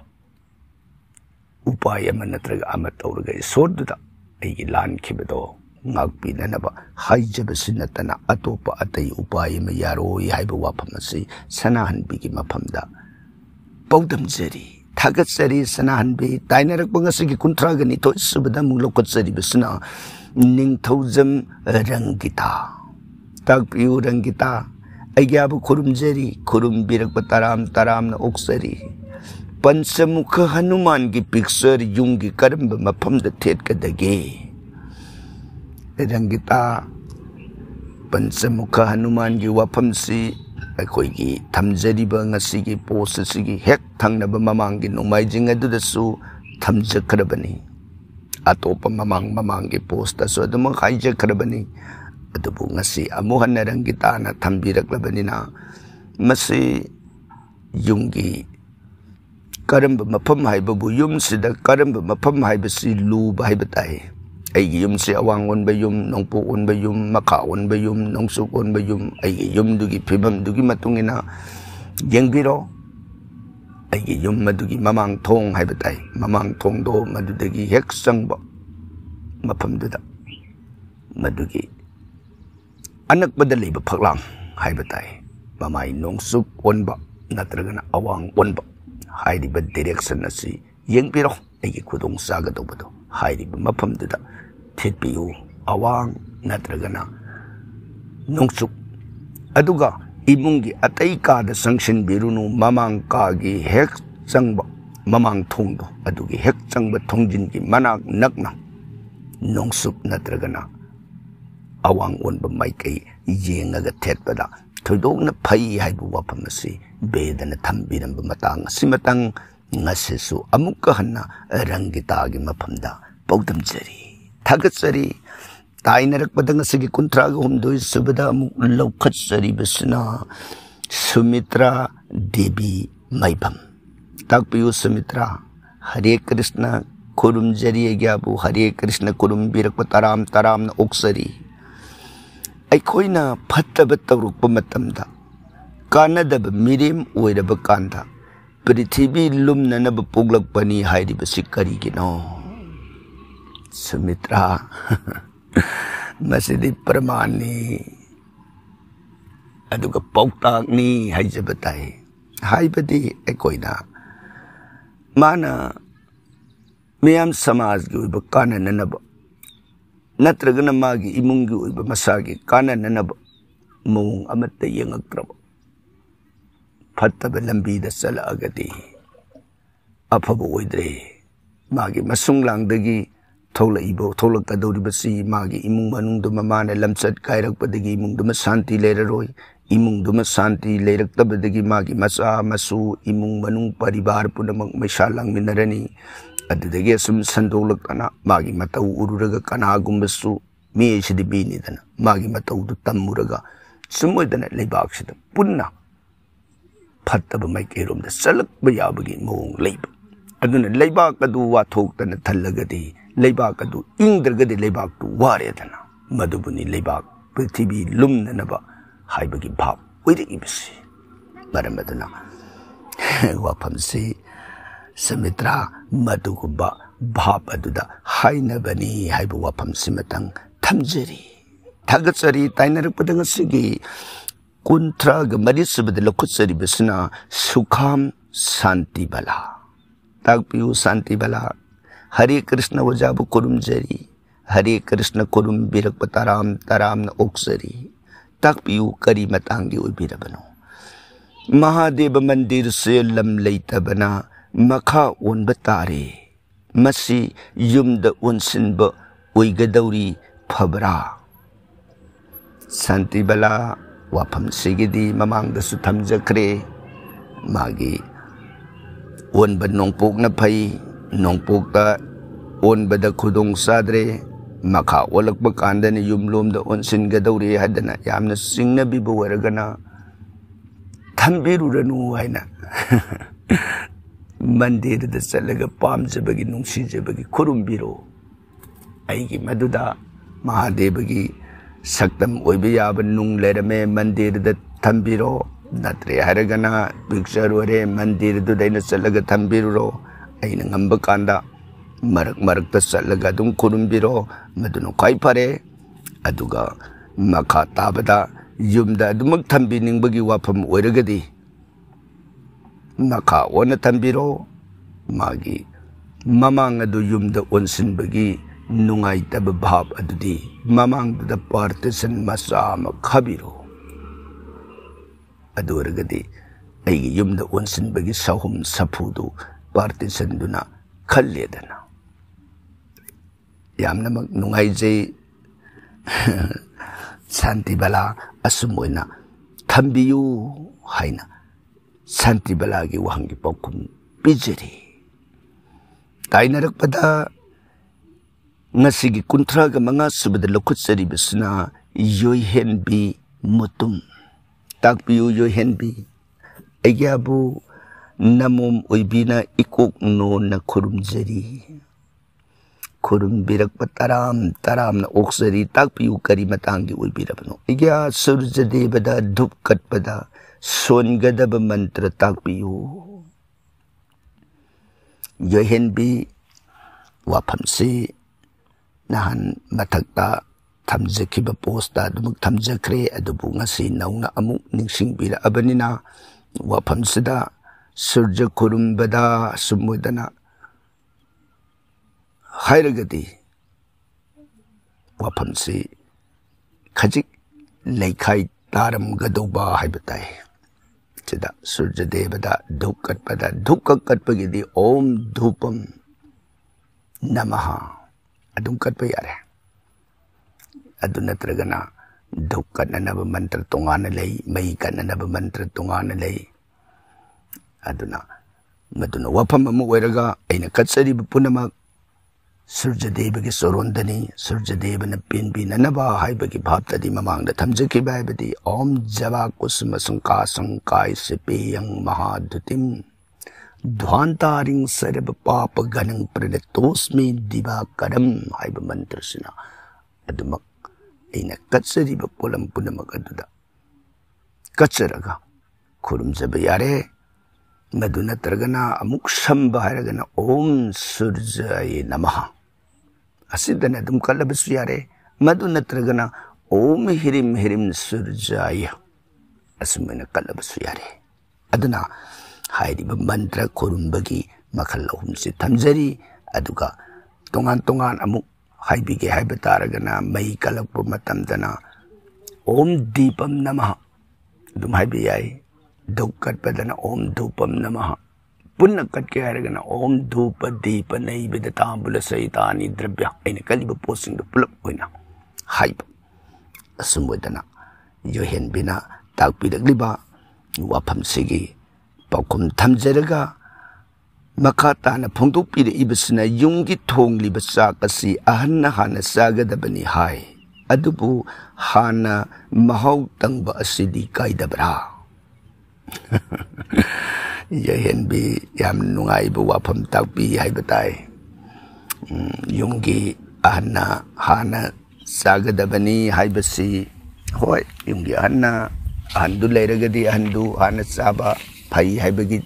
[SPEAKER 1] उपाय नत्रगा अमा तौरगा ईश्वर दुदा अइगी लानखिबदो ngakpinanaba haijabasi natana atopa atay upay ma yaroi haiba wafam asi sanahanbigi mafamda paudamjari thagatsari sanahanbi tainarakpa ngasigi kuntraga nithoy subada mung lokatsari basna ningthaujam Rangita takpiu Rangita aigyabu khurumjari khurumbirakpa taram na oksari Panchamukha Hanuman ki picture yungi karamba mafamda thetkadage Rangita Panchamukha Hanuman ki wafamsi aikoigi thamjariba ngasigi post asigi hek thangnaba mamangi nomaijing adudasu thamjakhrabani atopa mamangi post asu aduma khaijakhrabani adubu ngasi amuhanna Rangita na thambiraklabanina masi yungi karamba mafam haibabu yumsida karamba mafam haibasi luba haibatai aigi yumsi awang onba yum nongpo onba yum makha onba yum nongsuk onba yum aigi yum dugi phibam dugi matungina yengbiro aigi yum madugi mamang thong haibatai mamang thong do madudagi hek sangba mafam duda madugi anakbada leiba phaklam haibatai mamai nongsuk onba natragana awang onba hairiba direction asi yengbiro aigi khudong sagadobado hairiba mafamduda thitpiu awang natragana nongsuk aduga imungi atai ka da sanction birunu mamang ka gi hek changba mamang thongdo adugi hek changba thongjin gi manak nakna nongsuk natragana awang onba maikai yengaga thetpada thoidokna phai haibu wafam asi bedana thambiramba matang simatang ngasisu amukka hanna Rangita gi mafamda paudamjari thagatsari tainarakpada ngasigi kuntraga humdoi subada amuk laukatsari basna Sumitra Devi maibam takpiu Sumitra Hare Krishna kurumjari agyabu Hare Krishna kurumbirakpa taram na oksari aikoina phattaba tawrukpa matamda kanadaba mirim oiraba kanda Prithibi lumnanaba poglakpani hairibasi karigino Sumitra masidi pramani aduga pauktakni haijabatai haibadi aikoina mana miyam samaj gi oiba kanananaba natragana magi imungi oiba masagi kanananaba mung amatta yengaktraba fattaba lambida salagadi afaba oidre magi masunglangdagi tholakadoribasi magi imung manungduma mana lamsat kairakpadagi imungduma santi leiraroi imungduma santi leiraktabadagi magi macha masu imung manung paribar punamak maisalang minarani adudagi asum sandolakana magi matau ururaga kanagumbasu mi sidi binidana magi matau du tammuraga sumoidana leibaksida punna fattaba maikeiromda salakba yabagi mong leiba aduna leibak adu wathoktana thallagadi leibak adu ingdragadi leibak tu waredana madubuni leibak prithvi lumnanaba haibagi bhab oiribasi maramadana wafamsi Sumitra maduguba bhab aduda hainabani haibu wafamsi matang thamjari thagatsari tainarakpada ngasigi kuntraga marisubada lokutsari basna Sukham Santi Bala takpiu Santi Bala Hare Krishna wajabu kurumjari Hare Krishna kurumbirakpa taram na oksari takpiu kari matangi oibirabano Mahadeva mandir se lam leitabana makha onba tare masi yumda onsinba oigadauri phabra Santi Bala wafam sigidi mamangda su thamjakre magi onba nongpok na phai nongpokta onbada khudong sadre makha olakba kandani yumlomda onsingadawri hadana yamna singnabiba waragana thambiruranu haina mandirda chalaga pamjabagi nungsijabagi khurumbiro aigi maduda Mahadevagi saktam oiba yaba nung lerame mandirda thambiro natre haragana picture ware mandirdu daina chalaga thambiro aina ngamba kanda marak ta chalaga dum khurumbiro madunu kai pare अदुगा मखा ताबदा युमदा अदुमक थंबिनिंगबगी वाफम ओइरगदी मखा ओना थंबिरो मागी ममांग अदु युमदा ओनसिनबगी नुंगाइतब भाव अदुदी ममांगदा partition मसा म खबिरो अदुरगदी अगी युमदा ओनसिनबगी सहुम सफुदु partition दुना खल्लेदना यामनमक नुंगाइजे शांति बला असुमोइना थंबियु हाइना शांति बला की वहांगी पौकुम पिजरी ताइनरकपदा ngasiगी kunthra ga manga subada lokutsari bisna yoihenbi mutum takpiu yoihenbi egyabu namum oibina ikok no na khurumjari खुरुम बिरक Taram Taram न ओक्सरी ताकपियु करी मतांगी उइबिरबनो इग्या सूर्य देवदा धूप कटपदा सोनगदब मंत्र ताकपियु योहेनबी वाफमसे नहन मथक्ता थमजखिब पोस्टा दुमुक थमजखरे अदुबु ngasi नौना अमुक निंगसिंगबिरा अबनिना वाफमसदा सूर्य खुरुमबदा सुमुदना हायरगदी वाफमसे खजिक लेखाई तारम गदौबा हाइबताई चिदा सूर्य देवदा धूप कटपदा धूप कटपगिदी ओम धूपम नमः अदुम कटप यारे अदु नत्रगना धूप कटननब मंत्र तोंगान लई मई कटननब मंत्र तोंगान लई अदुना मदुना वाफम अमु ओइरगा अइना कटसरी पुनमक सूर्यदेव के सोरोंदनी सूर्यदेव न पिनबी ननबा हाइबगी भावतदी ममांग थमजखिबा हाइबदी ओम जवा कुसुम संका संकाय सिपेयं महादुतिम ध्वांतारिंग सर्व पाप गणं प्रणतोस्मि दिवाकरम हाइब मंत्रसिना अदुमक एना कचरिब पोलम पुनमक अदुदा कचरगा खुरुमजब यारे मधु नत्रगना अमुक संब हायरगना ओम सूर्याय नमः असिदन अदुम कलबसु यारे मधु नत्रगना ओम हिरिम हिरिम सूर्याय असुमना कलबसु यारे अदुना हाइरिब मंत्र खुरुमबगी मखल अहुमसे थमजरी अदुगा तोंगान तोंगान अमुक हाइबिगे हाइब तारगना मई कलप मतमदना ओम दीपम नमः दुम हाइबि याय धूप कटपदना ओम धूपम नमः पुण्य कट के हायरगना ओम धूप दीप नैवेद्य तांबुल सहितानि द्रव्य अइन कलिब पोसिंग पुलप होइना हाइब असुमदना योहेन बिना ताकपिरगलिबा वाफमसिगी पाउकुम थमजरगा मखाताना फोंदोकपिरइबसना युंगी थोंगलिब चाकसि अहन्ना हाना चागदबनि हाय अदुबु हाना महौ तंगबा असिदि काइदबरा योहेनबी याम नुंगाइब वाफम ताकपि हाइबताय युंगी अहन्ना हाना चागदबनि हाइबसि होय युंगी अहन्ना अहंदु लेरगदि अहंदु हाना चाबा फई हाइबगी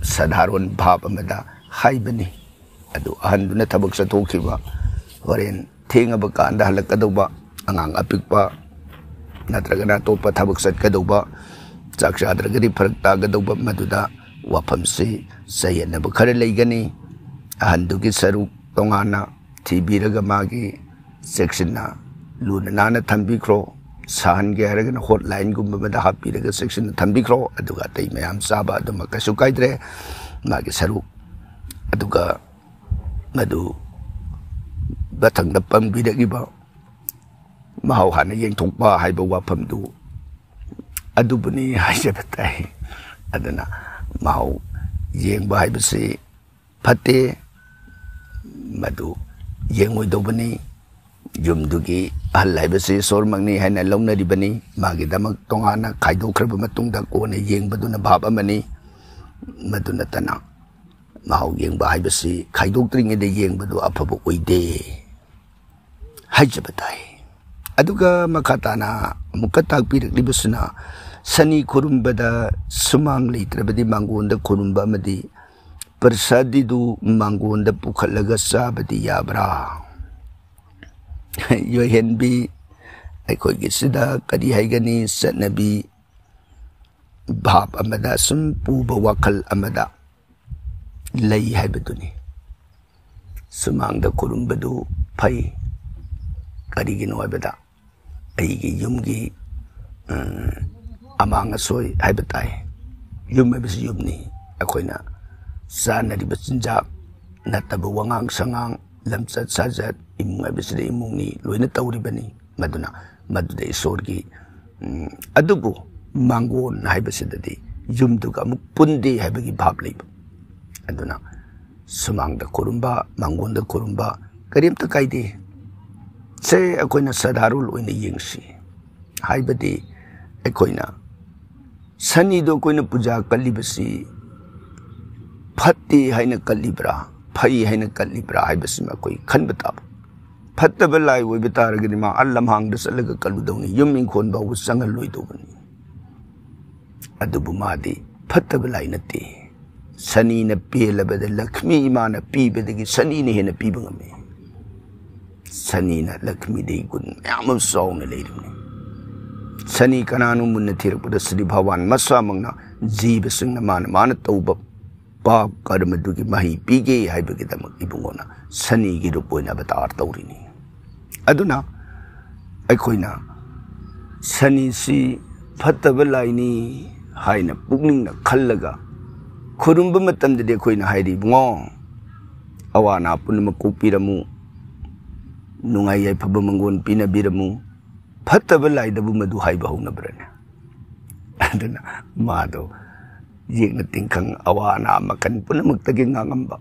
[SPEAKER 1] साधारण भाव अमदा हाइबनी अदु अहंदुना थबक चथोखिबा होरेन थेंगब कांदा हलकदौबा अंगांग अपिकपा नत्रगना तोपा थबक चतकदौबा चाकचाद्रगदी फरक तागदौबा मदुदा वाफमसे सयनब खर लेगनी अहंदुगी सरुक तोंगाना थीबीरगा मागी सेक्शनना लुना नाना थंबिख्रो सहन के हरगन हॉटलाइन गुम बदा हापीरगा सेक्शन थंबिख्रो अदुगा तै मयाम साबा अदुम कसु काइद्रे मागी सरुक अदुगा मदु बथंग पंबिरगिबा महौ हाना येंथोकपा हाइबा वाफमदु अदुबनी हाइजबताय अदना महौ येंबा हाइबसे फते मदु येंगोइदोबनी युमदुगी अहल हाइबसे सोरमंगनी हाइना लौनरिबनी मागिदमक तोंगाना खाइदोख्रब मतुंगदा कोने येंबदुना भाब अमनी मदुनतना महौ येंबा हाइबसे खाइदोक्त्रिङेदे येंबदु अफब ओइदे हाइजबताय अदुगा मखाताना मुकताकपिरक्लिबसुना सनी खुरुमबदा सुमांग लेत्रबदी मांगोंदा खुरुमबा अमदी प्रसादिदु मांगोंदा पुखलगा चाबदी याब्रा ꯌꯣꯏꯍꯦꯟꯕꯤ ꯑꯩꯈꯣꯏꯒꯤ ꯁꯤꯗ ꯀꯔꯤ ꯍꯥꯏꯒꯅꯤ ꯆꯠꯅꯕꯤ ꯚꯥꯞ ꯑꯃꯗ ꯁꯨꯝ ꯄꯨꯕ ꯋꯥꯈꯜ ꯑꯃꯗ ꯂꯩ ꯍꯥꯏꯕꯗꯨꯅꯤ ꯁꯨꯃꯥꯡꯗ ꯈꯨꯔꯨꯝꯕꯗꯨ ꯐꯩ ꯀꯔꯤꯒꯤꯅꯣ ꯍꯥꯏꯕꯗ ꯑꯩꯒꯤ ꯌꯨꯝꯒꯤ ꯑꯃꯥꯡ ꯑꯁꯣꯏ ꯍꯥꯏꯕ ꯇꯥꯏ ꯌꯨꯝ ꯍꯥꯏꯕꯁꯤ ꯌꯨꯝꯅꯤ ꯑꯩꯈꯣꯏꯅ ꯆꯥꯅꯔꯤꯕ ꯆꯤꯟꯖꯥꯛ ꯅꯠꯇꯕ ꯋꯥꯉꯥꯡ ꯁꯉꯥꯡ ꯂꯝꯆꯠ ꯁꯥꯖꯠ ꯏꯃꯨꯡ ꯍꯥꯏꯕꯁꯤꯗ ꯏꯃꯨꯡꯅꯤ ꯂꯣꯏꯅ ꯇꯧꯔꯤꯕꯅꯤ ꯃꯗꯨꯗ ꯏꯁꯣꯔꯒꯤ ꯑꯗꯨꯕꯨ ꯃꯥꯡꯒꯣꯟ ꯍꯥꯏꯕꯁꯤꯗꯗꯤ ꯌꯨꯝꯗꯨꯒ ꯑꯃꯨꯛ ꯄꯨꯟꯗꯦ ꯍꯥꯏꯕꯒꯤ ꯚꯥꯞ ꯂꯩꯕ ꯑꯗꯨꯅ ꯁꯨꯃꯥꯡꯗ ꯈꯨꯔꯨꯝꯕ ꯃꯥꯡꯒꯣꯟꯗ ꯈꯨꯔꯨꯝꯕ ꯀꯔꯤꯝꯇ ꯀꯥꯏꯗꯦ ꯁꯦ ꯑꯩꯈꯣꯏꯅ ꯁꯙꯥꯔꯨꯜ ꯑꯣꯏꯅ ꯌꯦꯡꯁꯤ ꯍꯥꯏꯕꯗꯤ ꯑꯩꯈꯣꯏꯅ ꯁꯅꯤꯗꯣ ꯑꯩꯈꯣꯏꯅ ꯄꯨꯖꯥ ꯀꯠꯂꯤꯕꯁꯤ ꯐꯠꯇꯦ ꯍꯥꯏꯅ ꯀꯠꯂꯤꯕ꯭ꯔꯥ ꯐꯩ ꯍꯥꯏꯅ ꯀꯠꯂꯤꯕ꯭ꯔꯥ ꯍꯥꯏꯕꯁꯤꯃ ꯑꯩꯈꯣꯏ ꯈꯟꯕ ꯇꯥꯕ ꯐꯠꯇꯕ ꯂꯥꯏ ꯑꯣꯏꯕ ꯇꯥꯔꯒꯗꯤ ꯃꯥ ꯂꯝꯍꯥꯡꯗ ꯆꯠꯂꯒ ꯀꯠꯂꯨꯗꯧꯅꯤ ꯌꯨꯝ ꯏꯪꯈꯣꯜ ꯐꯥꯎꯕ ꯆꯪꯍꯜꯂꯣꯏꯗꯧꯕꯅꯤ ꯑꯗꯨꯕꯨ ꯃꯥꯗꯤ ꯐꯠꯇꯕ ꯂꯥꯏ ꯅꯠꯇꯦ ꯁꯅꯤꯅ ꯄꯦꯜꯂꯕꯗ ꯂꯛష్ꯃꯤ ꯏꯃꯥꯅ ꯄꯤꯕꯗꯒꯤ ꯁꯅꯤꯅ ꯍꯦꯟꯅ ꯄꯤꯕ ꯉꯝꯃꯤ ꯁꯅꯤꯅ ꯂꯛష్ꯃꯤꯗꯒꯤ ꯒꯨꯟ ꯃꯌꯥꯝ ꯑꯃ ꯆꯥꯎꯅ ꯂꯩꯔꯤꯕꯅꯤ ꯁꯅꯤ ꯀꯅꯥꯅꯣ ꯃꯨꯟꯅ ꯊꯤꯔꯛꯄꯗ ꯁ꯭ꯔꯤ ꯚꯒꯋꯥꯟ ꯃꯁꯥꯃꯛꯅ ꯖꯤꯕꯁꯤꯡꯅ ꯃꯥꯅ ꯇꯧꯕ ꯄꯥꯞ ꯀꯔꯃꯗꯨꯒꯤ ꯃꯍꯩ ꯄꯤꯒꯦ ꯍꯥꯏꯕꯒꯤꯗꯃꯛ ꯏꯕꯨꯡꯉꯣꯅ ꯁꯅꯤꯒꯤ ꯔꯨꯞ ꯑꯣꯏꯅ ꯑꯕꯇꯥꯔ ꯇꯧꯔꯤꯅꯤ ꯑꯗꯨꯅ ꯑꯩꯈꯣꯏꯅ ꯁꯅꯤꯁꯤ ꯐꯠꯇꯕ ꯂꯥꯏꯅꯤ ꯍꯥꯏꯅ ꯄꯨꯛꯅꯤꯡꯅ ꯈꯜꯂꯒ ꯈꯨꯔꯨꯝꯕ ꯃꯇꯝꯗꯗꯤ ꯑꯩꯈꯣꯏꯅ ꯍꯥꯏꯔꯤ ꯏꯕꯨꯡꯉꯣ ꯑꯋꯥ ꯑꯅꯥ ꯄꯨꯝꯅꯃꯛ ꯀꯣꯛꯄꯤꯔꯝꯃꯨ ꯅꯨꯡꯉꯥꯏ ꯌꯥꯏꯐꯕ ꯃꯪꯒꯣꯜ ꯄꯤꯅꯕꯤꯔꯝꯃꯨ ꯐꯠꯇꯕ ꯂꯥꯏꯗꯕꯨ ꯃꯗꯨ ꯍꯥꯏꯕ ꯍꯧꯅꯕ꯭ꯔꯅꯦ ꯑꯗꯨꯅ ꯃꯥꯗꯣ ꯌꯦꯛꯅ ꯇꯤꯡꯈꯪ ꯑꯋꯥ ꯑꯅꯥ ꯃꯈꯜ ꯄꯨꯝꯅꯃꯛꯇꯒꯤ ꯉꯥꯡꯉꯝꯕ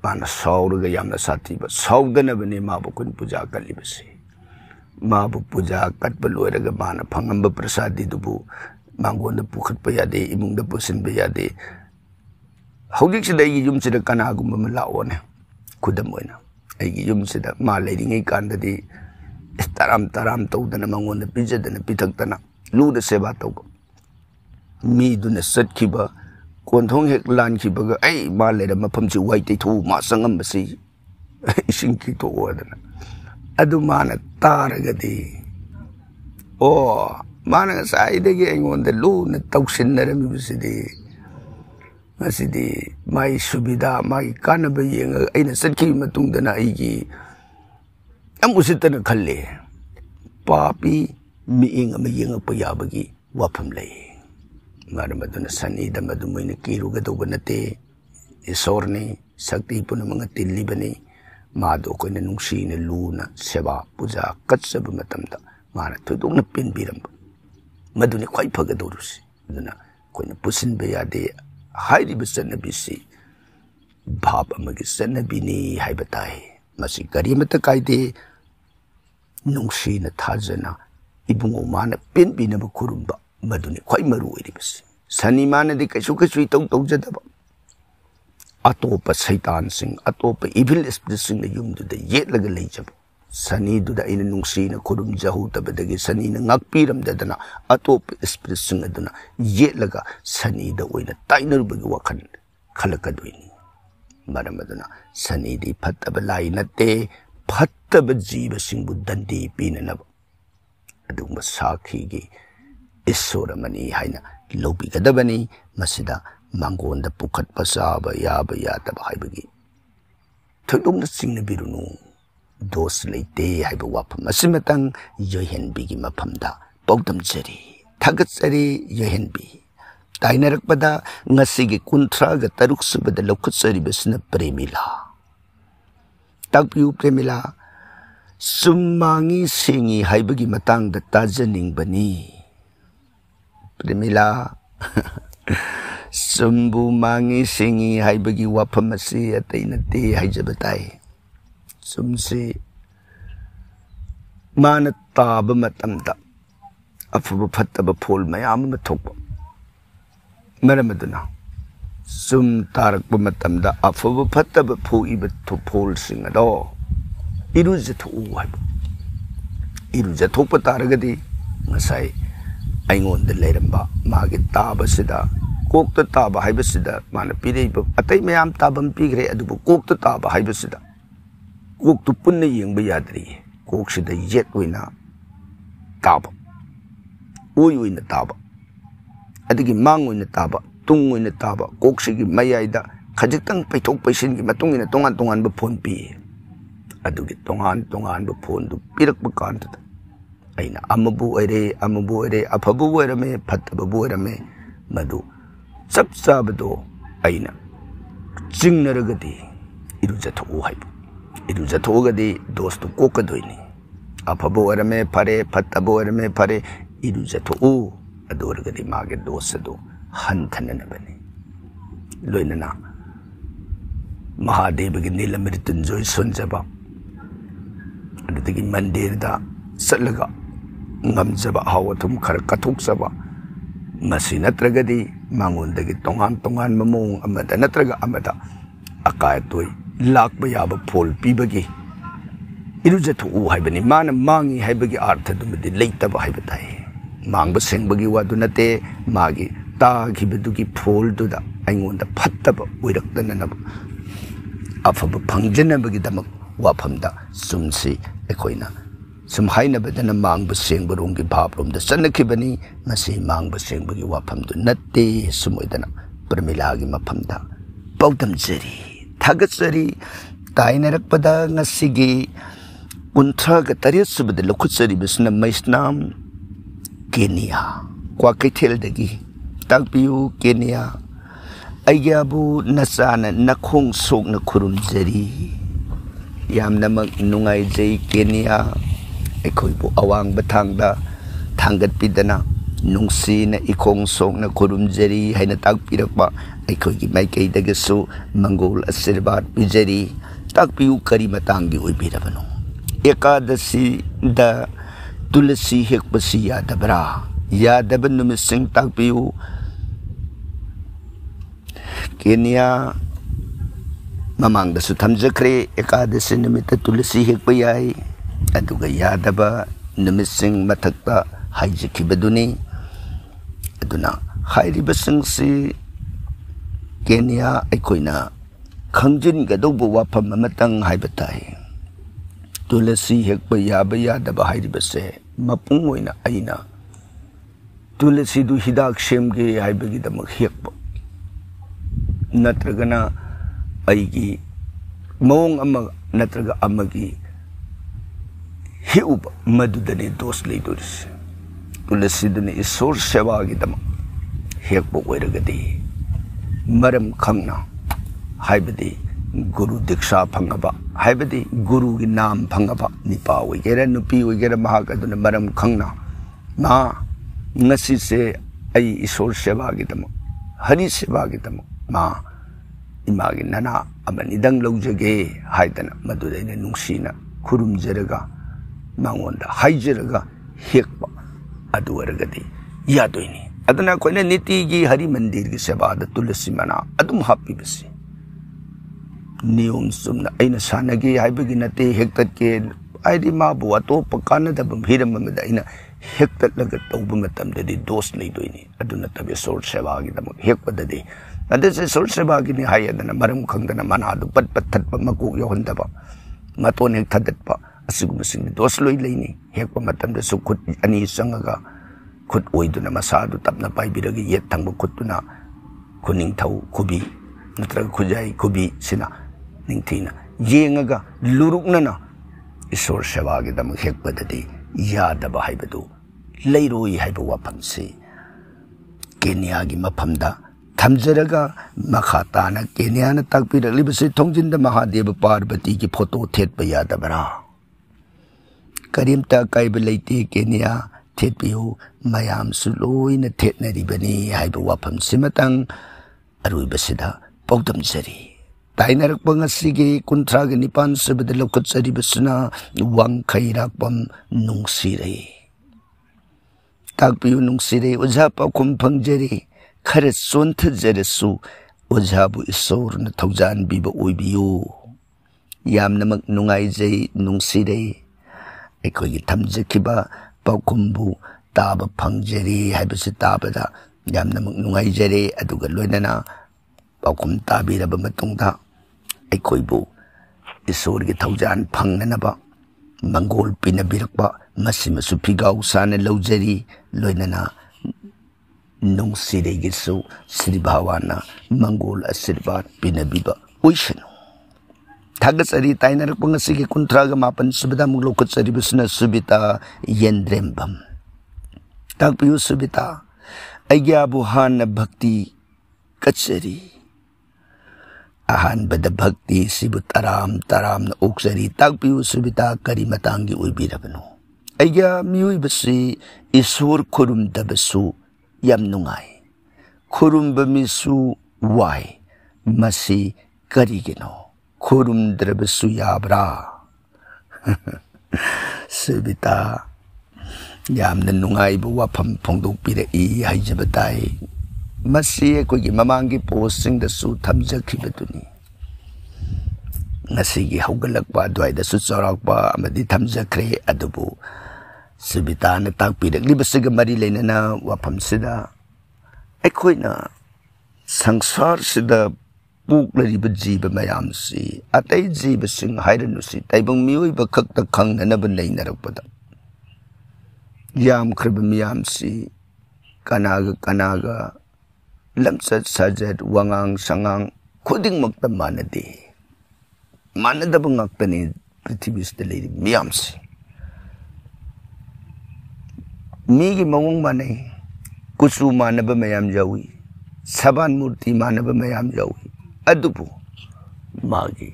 [SPEAKER 1] ꯃꯥꯅ ꯁꯥꯎꯔꯒ ꯌꯥꯝꯅ ꯁꯥꯊꯤꯕ ꯁꯥꯎꯗꯅꯕꯅꯤ ꯃꯥꯕꯨ ꯑꯩꯈꯣꯏꯅ ꯄꯨꯖꯥ ꯀꯠꯂꯤꯕꯁꯤ ꯃꯥꯕꯨ ꯄꯨꯖꯥ ꯀꯠꯄ ꯂꯣꯏꯔꯒ ꯃꯥꯅ ꯐꯪꯉꯝꯕ ꯄ꯭ꯔꯁꯥꯗꯤꯗꯨꯕꯨ ꯃꯥꯡꯒꯣꯟꯗ ꯄꯨꯈꯠꯄ ꯌꯥꯗꯦ ꯏꯃꯨꯡꯗ ꯄꯨꯁꯤꯟꯕ ꯌꯥꯗꯦ ꯍꯧꯖꯤꯛꯁꯤꯗ ꯑꯩꯒꯤ ꯌꯨꯝꯁꯤꯗ ꯀꯅꯥꯒꯨꯝꯕ ꯑꯃ ꯂꯥꯛꯑꯣꯅꯦ ꯈꯨꯗꯝ ꯑꯣꯏꯅ ꯑꯩꯒꯤ ꯌꯨꯝꯁꯤꯗ ꯃꯥ ꯂꯩꯔꯤꯉꯩ ꯀꯥꯟꯗꯗꯤ ꯇꯔꯥꯝ ꯇꯧꯗꯅ ꯃꯉꯣꯟꯗ ꯄꯤꯖꯗꯅ ꯄꯤꯊꯛꯇꯅ ꯂꯨꯅ ꯁꯦꯕꯥ ꯇꯧꯕ ꯃꯤꯗꯨꯅ ꯆꯠꯈꯤꯕ ꯀꯣꯟꯊꯣꯡ ꯍꯦꯛ ꯂꯥꯟꯈꯤꯕꯒ ꯑꯩ ꯃꯥ ꯂꯩꯔ ꯃꯐꯝꯁꯤ ꯋꯥꯏ ꯇꯩꯊꯣꯛꯎ ꯃꯥ ꯆꯪꯉꯝꯕꯁꯤ ꯏꯁꯤꯡ ꯈꯤꯛꯇꯣꯛꯑꯣꯗꯅ ꯑꯗꯨ ꯃꯥꯅ ꯇꯥꯔꯒꯗꯤ ꯃꯥꯅ ꯉꯁꯥꯏꯗꯒꯤ ꯑꯩꯉꯣꯟꯗ ꯂꯨꯅ ꯇꯧꯁꯤꯟꯅꯔꯝꯃꯤꯕꯁꯤꯗꯤ ꯉꯁꯤꯗꯤ ꯃꯥꯒꯤ ꯁꯨꯕꯤꯗꯥ ꯃꯥꯒꯤ ꯀꯥꯟꯅꯕ ꯌꯦꯡꯉꯒ ꯑꯩꯅ ꯆꯠꯈꯤꯕ ꯃꯇꯨꯡꯗꯅ ꯑꯩꯒꯤ ꯌꯥꯝ ꯎꯁꯤꯠꯇꯅ ꯈꯜꯂꯦ ꯄꯥꯄꯤ ꯃꯤꯠꯌꯦꯡ ꯑꯃ ꯌꯦꯡꯉꯛꯄ ꯌꯥꯕꯒꯤ ꯋꯥꯐꯝ ꯂꯩ ꯃꯔꯝ ꯑꯗꯨꯅ ꯁꯅꯤꯗ ꯃꯗꯨ ꯃꯣꯏꯅ ꯀꯤꯔꯨꯒꯗꯧꯕ ꯅꯠꯇꯦ ꯏꯁꯣꯔꯅꯤ ꯁꯛꯇꯤ ꯄꯨꯝꯅꯃꯛꯅ ꯇꯤꯜꯂꯤꯕꯅꯤ ꯃꯥꯗꯣ ꯑꯩꯈꯣꯏꯅ ꯅꯨꯡꯁꯤꯅ ꯂꯨꯅ ꯁꯦꯕꯥ ꯄꯨꯖꯥ ꯀꯠꯆꯕ ꯃꯇꯝꯗ ꯃꯥꯅ ꯊꯣꯏꯗꯣꯛꯅ ꯄꯦꯟꯕꯤꯔꯝꯕ ꯃꯗꯨꯅꯤ ꯈ꯭ꯋꯥꯏ ꯐꯒꯗꯧꯔꯤꯕꯁꯤ ꯑꯗꯨꯅ ꯑꯩꯈꯣꯏꯅ ꯄꯨꯁꯤꯟꯕ ꯌꯥꯗꯦ ꯍꯥꯏꯔꯤꯕ ꯆꯠꯅꯕꯤꯁꯤ ꯚꯥꯞ ꯑꯃꯒꯤ ꯆꯠꯅꯕꯤꯅꯤ ꯍꯥꯏꯕ ꯇꯥꯏ ꯃꯁꯤ ꯀꯔꯤꯃꯠꯇ ꯀꯥꯏꯗꯦ ꯅꯨꯡꯁꯤꯅ ꯊꯥꯖꯅ ꯏꯕꯨꯡꯉꯣ ꯃꯥꯅ ꯄꯦꯟꯕꯤꯅꯕ ꯈꯨꯔꯨꯝꯕ ꯃꯗꯨꯅꯤ ꯈ꯭ꯋꯥꯏ ꯃꯔꯨ ꯑꯣꯏꯔꯤꯕꯁꯤ ꯁꯅꯤ ꯃꯥꯅꯗꯤ ꯀꯩꯁꯨ ꯏꯇꯧ ꯇꯧꯖꯗꯕ ꯑꯇꯣꯞꯄ ꯁꯩꯇꯥꯟꯁꯤꯡ ꯑꯇꯣꯞꯄ ꯏꯚꯤꯜ ꯏꯁꯄꯤꯔꯤꯠꯁꯤꯡꯅ ꯌꯨꯝꯗꯨꯗ ꯌꯦꯠꯂꯒ ꯂꯩꯖꯕ ꯁꯅꯤꯗꯨꯗ ꯑꯩꯅ ꯅꯨꯡꯁꯤꯅ ꯈꯨꯔꯨꯝꯖꯍꯧꯗꯕꯗꯒꯤ ꯁꯅꯤꯅ ꯉꯥꯛꯄꯤꯔꯝꯗꯗꯅ ꯑꯇꯣꯞꯄ ꯏꯁꯄꯤꯔꯤꯠꯁꯤꯡ ꯑꯗꯨꯅ ꯌꯦꯠꯂꯒ ꯁꯅꯤꯗ ꯑꯣꯏꯅ ꯇꯥꯏꯅꯔꯨꯕꯒꯤ ꯋꯥꯈꯜ ꯈꯜꯂꯛꯀꯗꯣꯏꯅꯤ ꯃꯔꯝ ꯑꯗꯨꯅ ꯁꯅꯤꯗꯤ ꯐꯠꯇꯕ ꯂꯥꯏ ꯅꯠꯇꯦ ꯐꯠꯇꯕ ꯖꯤꯕꯁꯤꯡꯕꯨ ꯗꯟꯗꯤ ꯄꯤꯅꯅꯕ ꯑꯗꯨꯒꯨꯝꯕ ꯁꯥꯈꯤꯒꯤ ꯏꯁꯣꯔ ꯑꯃꯅꯤ ꯍꯥꯏꯅ ꯂꯧꯕꯤꯒꯗꯕꯅꯤ ꯃꯁꯤꯗ ꯃꯥꯡꯒꯣꯟꯗ ꯄꯨꯈꯠꯄ ꯆꯥꯕ ꯌꯥꯕ ꯌꯥꯗꯕ ꯍꯥꯏꯕꯒꯤ ꯊꯣꯏꯗꯣꯛꯅ ꯆꯤꯡꯅꯕꯤꯔꯨꯅꯨ ꯗꯣꯁ ꯂꯩꯇꯦ ꯍꯥꯏꯕ ꯋꯥꯐꯝ ꯑꯁꯤꯃꯇꯪ ꯌꯣꯏꯍꯦꯟꯕꯤꯒꯤ ꯃꯐꯝꯗ ꯄꯥꯎꯗꯝꯖꯔꯤ ꯊꯥꯒꯠꯆꯔꯤ ꯌꯣꯏꯍꯦꯟꯕꯤ ꯇꯥꯏꯅꯔꯛꯄꯗ ꯉꯁꯤꯒꯤ 33 ꯁꯨꯕꯗ ꯂꯧꯈꯠꯆꯔꯤꯕꯁꯤꯅ ꯄ꯭ꯔꯦꯃꯤꯂꯥ ꯇꯥꯛꯄꯤꯌꯨ ꯄ꯭ꯔꯦꯃꯤꯂꯥ ꯁꯨꯝ ꯃꯥꯡꯉꯤ ꯁꯦꯡꯉꯤ ꯍꯥꯏꯕꯒꯤ ꯃꯇꯥꯡꯗ ꯇꯥꯖꯅꯤꯡꯕꯅꯤ ꯄ꯭ꯔꯦꯃꯤꯂꯥ ꯁꯨꯝꯕꯨ ꯃꯥꯡꯉꯤ ꯁꯦꯡꯉꯤ ꯍꯥꯏꯕꯒꯤ ꯋꯥꯐꯝ ꯑꯁꯤ ꯑꯇꯩ ꯅꯠꯇꯦ ꯍꯥꯏꯖꯕ ꯇꯥꯏ ꯁꯨꯝꯁꯤ ꯃꯥꯅ ꯇꯥꯕ ꯃꯇꯝꯗ ꯑꯐꯕ ꯐꯠꯇꯕ ꯐꯣꯜ ꯃꯌꯥꯝ ꯑꯃ ꯊꯣꯛꯄ ꯃꯔꯝ ꯑꯗꯨꯅ ꯁꯨꯝ ꯇꯥꯔꯛꯄ ꯃꯇꯝꯗ ꯑꯐꯕ ꯐꯠꯇꯕ ꯊꯣꯛꯏꯕ ꯐꯣꯜꯁꯤꯡ ꯑꯗꯣ ꯏꯔꯨꯖꯊꯣꯛꯎ ꯍꯥꯏꯕ ꯏꯔꯨꯖꯊꯣꯛꯄ ꯇꯥꯔꯒꯗꯤ ꯉꯁꯥꯏ ꯑꯩꯉꯣꯟꯗ ꯂꯩꯔꯝꯕ ꯃꯥꯒꯤ ꯇꯥꯕꯁꯤꯗ ꯀꯣꯛꯇ ꯇꯥꯕ ꯍꯥꯏꯕꯁꯤꯗ ꯃꯥꯅ ꯄꯤꯔꯛꯏꯕ ꯑꯇꯩ ꯃꯌꯥꯝ ꯇꯥꯕꯝ ꯄꯤꯈ꯭ꯔꯦ ꯑꯗꯨꯕꯨ ꯀꯣꯛꯇ ꯇꯥꯕ ꯍꯥꯏꯕꯁꯤꯗ ꯀꯣꯛꯇꯨ ꯄꯨꯟꯅ ꯌꯦꯡꯕ ꯌꯥꯗ꯭ꯔꯤ कोक्सिदा येट ओइना ताबा ओइ ओइना ताबा अदगी मांग ओइना ताबा तुंग ओइना ताबा कोक्सिगी मयाइदा खजितंग पैथोक पैसिनगी मतुंगिना तोंगान तोंगान ब फोन पी अदुगी तोंगान तोंगान ब फोन दु पिरकब कांतदा अइना अमबु ओइरे अफबु ओइरमे फत्तबु ओइरमे मधु सब साबदो अइना चिंगनरगदी इरुजथो हाइबु इरुजथोगदी दोस्त कोकदोइनी अफबु ओइरमे फरे फत्तबु ओइरमे फरे इरुजथो अदोरगदी मागे दोसदो हंथननबनी लोइनना महादेव की नीलमृत्युंजय सुनजबा अदगी मंदिर दा सलगा ngамजबा हावथुम खर कथुकसबा मसी नत्रगदी मांगोंदगी तोंगान तोंगान ममोंग अमदा नत्रगा अमदा अकाय तोय लाकब याब फोल पीबगी इरुजथु हाइबनी मान मांगी हाइबगी अर्थ दुमदी लेतबा हाइबताय मांगब सेंबगी वादु नते मागी तागिबदुगी फोल दुदा अइंगोंदा फत्तब ओइरक्तननब अफब फंगजनबगीदमक वाफमदा सुमसी एखोइना सुम हाइनबदना मांगब सेंबरोंगी भावरोमदा चनखिबनी मसी मांगब सेंबगी वाफमदु नत्ते सुमोइदना प्रमिलागी मफमदा पौदमजरी थागचरी ताइनरकपदा ngasiगी 39 सुबद लखुचरीबसना मैस्नाम केनिया क्वाकैथेलदगी ताकपियु केनिया अय्याबु नचाना नखोंग सोकना खुरुमजरी यामनमक नुंगाइजै केनिया अखोइबु अवांग बथांगदा थांगतपिदना नुंसीना इखोंग सोकना खुरुमजरी हाइना ताकपिरकबा अखोइगी माइकैदगसु मंगोल आशीर्वाद पिजरी ताकपियु करी मतंगी ओइबिरबनो एकादशी दा तुलसी हेकपसी यादबरा यादब नुमिसिंग ताकपियु केनिया ममांगदसु थमजखरे एकादशी निमित्त तुलसी हेकप याई अदुगा यादब नुमिसिंग मथक्ता हाइजखिबदुनी अदुना हाइरिबसिंगसी केनिया अखोइना खंजिनगदौब वाफम अमतंग हाइबताई तुलसी हेकप याब यादब हाइरिबसे मपुंग ओइना अइना तुलसी दु हिदाक सेमगे हाइबगिदमक हेकप नत्रगना अइगी मोंग अमा नत्रगा अमगी हिउब मदुदने दोष लेदुरिस तुलसी दुने ईश्वर सेवागिदम हेकप ओइरगदी मरम खंगना हाइबदी गुरु दीक्षा फंगबा हाइबदी गुरु की नाम फंगबा निपा ओइगेरा नुपी ओइगेरा महाक अदुना मरम खंगना मा ngasi se ai ईश्वर सेवागिदम हरि सेवागिदम मा इमागी नना अमनिदंग लौजगे हाइदना मदुदैने नुंसीना खुरुमजरगा मांगोंदा हाइजरगा हेकपा अदुवरगदी यादोइनी अदना कोइने नीतिगी हरि मंदिर की सेवाद तुलसी मना अदुम हापिबसी नियम सुमना अइना सानगे हाइबगी नते हेक्तत के आइदि माबु अतोप कानदब भिरममदा अइना हेक्तलगा तौब मतमददी दोष लेदोइनी अदुना तबे सोर सेवागिदम हेकपददी अदसे सोर सेवागिनी हायदना मरम खंगदना मनादु पट पट थटप मकोक योहंदबा मतोन हेक थदतपा असिगुमसिंग दोष लोइ लेनी हेकप मतमदसु खुद अनि संगगा खुद ओइदुना मसादु तपना पाइबिरगे येत थंग खुदुना खुनिंग थौ खुबी नत्रग खुजाई खुबी सिना निंगथीना येंगगा लुरुकनना ईश्वर सेवागिदम हेकपददी यादब हाइबदु लेरोई हाइब वाफमसे केनिया की मफमदा थमजरगा मखाताना केनिया न ताकपिरलिबसे थोंजिंद महादेव पार्वती की फोटो थेटप यादबरा करीमता काइब लेते केनिया थेटपियो मयाम सुलोइन थेटनरिबनी हाइब वाफमसे मतंग अरुइबसिदा पौदमजरी ताइनरकप ngasiगी 39 सुबद लौकचरिबसना वांखैराकपम नुंसिरे ताकपियु नुंसिरे ओझा पाखुम फंगजरी खरे सोंथजरसु ओझाबु ईश्वर न थौजान बिब ओइबियो यामनमक नुंगाइजै नुंसिरे एखोगी थमजखिबा पाखुमबु ताब फंगजरी हाइबसे ताबदा यामनमक नुंगाइजरे अदुगा लोइनना पाखुम ताबिरबा मतुंगदा अखोइबु ईश्वर की थौजान फंगनबा मंगोल पिनबिरक्पा मसिमसु फिगाउ साने लौजरी लोइनना नुंसिरेगिसु श्री भावाना मंगोल आशीर्वाद पिनबिबा ओइसनु थागसरी ताइनरक्प ngasiगी 38 सुबिदा मुगलोखचरिबसुना सुबिता येंद्रेमबम ताकपियु सुबिता अग्याबु हान भक्ति कचरी अहान बद भक्ति सिबु तराम न ओक्सरी ताकपियु सुबिता करी मतांगी उइबिरबनु अग्या मिउइबसि ईश्वर खुरुम दबसु यम नुंगाई खुरुम बमिसु वाई मसी करिगिनो खुरुम द्रबसु याब्रा सुबिता यामन नुंगाइबु वाफम फोंदोकपिरई हाइजबताई मसी अखोगी ममांगी पोस्टिंग दसु थमजखिबदुनी ngasiगी हौगलकपा द्वाइदसु चौराकपा अमदि थमजखरे अदुबु सुबिताना ताकपिरक्लिबसिगा मरी लेनना वाफमसिदा अखोइना संसारसिदा पुकलरिब जीव मयामसि अतै जीवसिंग हाइरनुसि तैबंग मियोइब खक्ता खंगनब लेनरकपदा याम खरब मियामसि कनागा लमसत साजत वांगांग संगांग खुदिंगमक्ता मानदे मानदब ngaktani पृथ्वीसिदा लेरि मियामसि मीगी मवंग माने कुसु मानब मयाम जावी सबान मूर्ति मानब मयाम जावी अदुबु मागी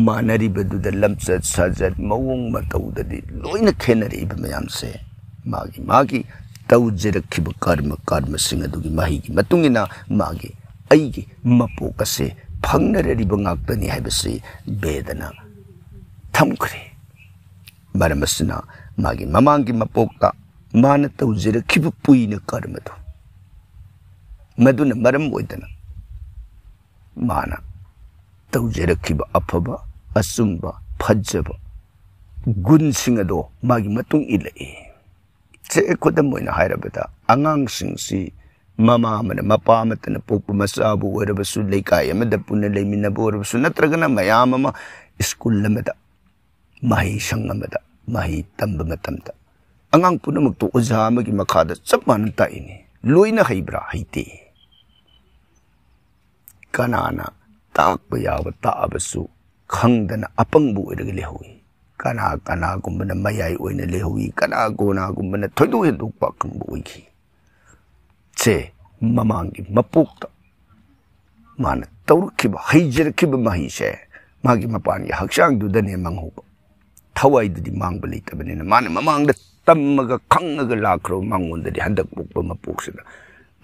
[SPEAKER 1] मानरिबदुदा लमसत साजत मवंग मतौददि लोइना खेनरिब मयाम से मागी तौजरखिब कर्म सिंह अदुगी माहिगी मतुंगिना मागी अइगी मपोकसे फंगनरिब ngaktani हाइबसे बेदना थमखरे मरमसना मागी ममांगी मपोकता मान तौजरखिब पुइना कर्मदु मदुना मरम ओइदना माना तौजरखिब अफबा असुंबा फज्जबा गुण सिंह अदो मागी मतुंग इलए से खुदम ओइना हाइरबदा अंगांग सिंगसी ममा मन मपा मतन पोप मसाबु ओरबसु लेकाय अमद पुन लेमिनबु ओरबसु नत्रगना मयाम अमा स्कूल अमदा माही संग अमदा माही तंब मतमदा अंगांग पुनमक तो ओझा अमगी मखादा चप मान ताइने लोइना हाइब्रा हाइते कनाना ताकप याव ताबसु खंगदना अपंगबु ओरग लेहोई कना गुम्बना मयाई ओइना लेहोई कना गोना गुम्बना थोइदो हेदुपा खंगबु ओइखि से ममांगी मपुक्ता मान तौरखिब हाइजरखिब माही से मागी मपानी हक्सांग दुदने मंगहोब थवाई दुदी मांगब लेतबनिना मान ममांगदा तम्मगा खंगगा लाखरो मांगोंददि हंदक पोकब मपोकसिदा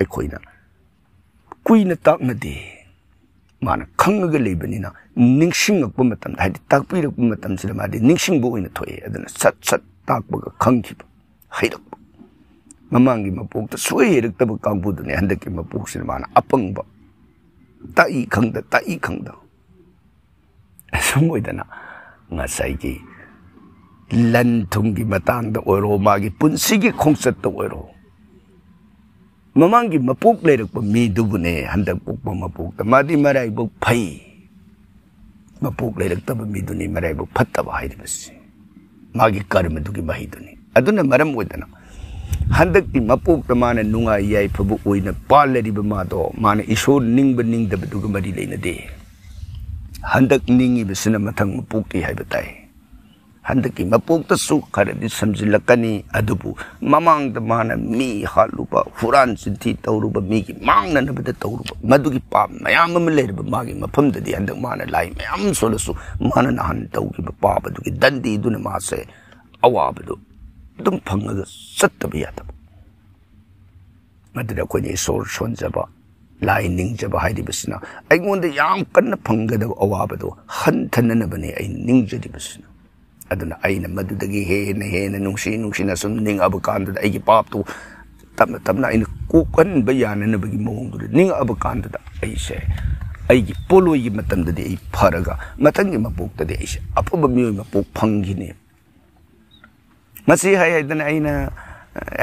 [SPEAKER 1] एखोइना कुइना ताकनदे मान खंगगा लेबनिना निंगसिंगप मतम हाइदि ताकपिरप मतम सिदा मादि निंगसिंगबो ओइना थोए अदना सत सत ताकबगा खंगखिब हाइरक ममांगी मपोकता सोयरक्तब कांगबुदने हंदकी मपोकसिना मान अपंगब ताई खंगदा सmoidana ngasai lan thungi matang da oiro magi punsigi khongsat da oiro mamangi mapuk lerak pa mi dubune handak pukpa mapuk ta madi marai buk phai mapuk lerak ta mi duni marai buk phatta ba hairibasi magi karma dugi bahi duni aduna maram oidana handak ti mapuk ta mana nunga yai phabu oina palari ba ma do mana isor ningba ningda duga mari leina de handak ningi bisina mathang mapuk ti hai batai handaki mapuk ta su kharadi samjilakani adubu mamang da mana mi haluba furan sinthi tawruba mi ki mangna na bada tawruba madugi pa mayam am lerba magi mafam da di handak mana lai mayam solasu mana na han tawgi ba pa badugi dandi duna ma se awabadu dum phangaga sattabi yata madura ko ni sor sonjaba lai ningjaba haidi bisna aigonda yam kanna phangada awabadu hanthana bane ai ningjadi bisna aduna aina madudagi hena nungsina sum ning abakanda ai pap tu tamna aina kokan bayana na bagi mongdu ning abakanda ai se ai gi polo gi matam da ai pharaga matangi mapuk da ai se apaba mi mapuk phangine masi hai dana aina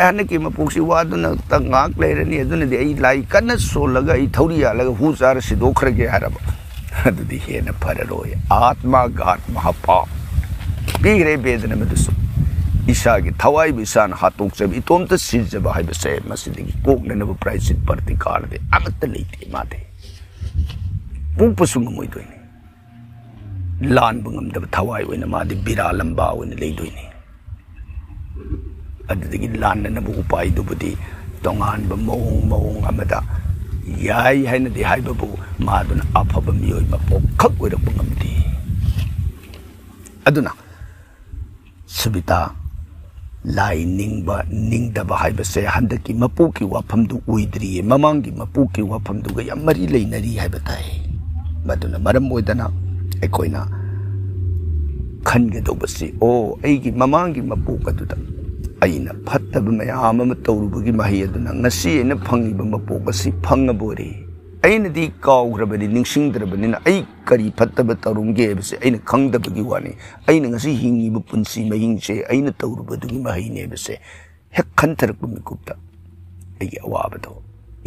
[SPEAKER 1] anaki mapuk si waduna tangak lerani aduna de ai lai kana solaga ai thauria laga hu sar sidokhrage haraba adudi hena phararoy atma gat mahapa पीग्रे बेदन मदुसु इसागी थवाई बिसान हातोक से इतोम त सिजब हाइबसे मसिदगी कोकननब प्राइसिट party card दे अमत लेते मादे पुपसुंग मोइदोइने लान बंगमदब थवाई ओइना मादे बिरा लंबा ओइना लेदोइने अदगी लाननब उपाय दुबदी तोंगान ब मोंग अमदा याई हाइना दे हाइबबु मादुन अफब मियोय मपोक खक ओइरक बंगमदी अदुना सुबिता लाई निंगदब हाइबसे हंदकी मपू की वाफम दु उइद्री ममांग की मपू की वाफम दु गया मरी लेनरी हाइबताय मदुना मरम ओइदना एकोइना खनगदोबसी ओ एगी ममांग की मपू कदुदा अइना फत्तब मयाम म तौरुबगी मही अदुना ngasi एना फंगिब मपू कसी फंगबोरे अइना दी काउग्रबनि निंगसिंगद्रबनिना अइ करी फत्तब तौरुंगे बसे अइना खंगदबगी वानी अइना ngasi हिंगिब पुंसी महिंगसे अइना तौरुबदुगी महीने बसे हेक खंथरक मिकुप्ता अइ अवाबदो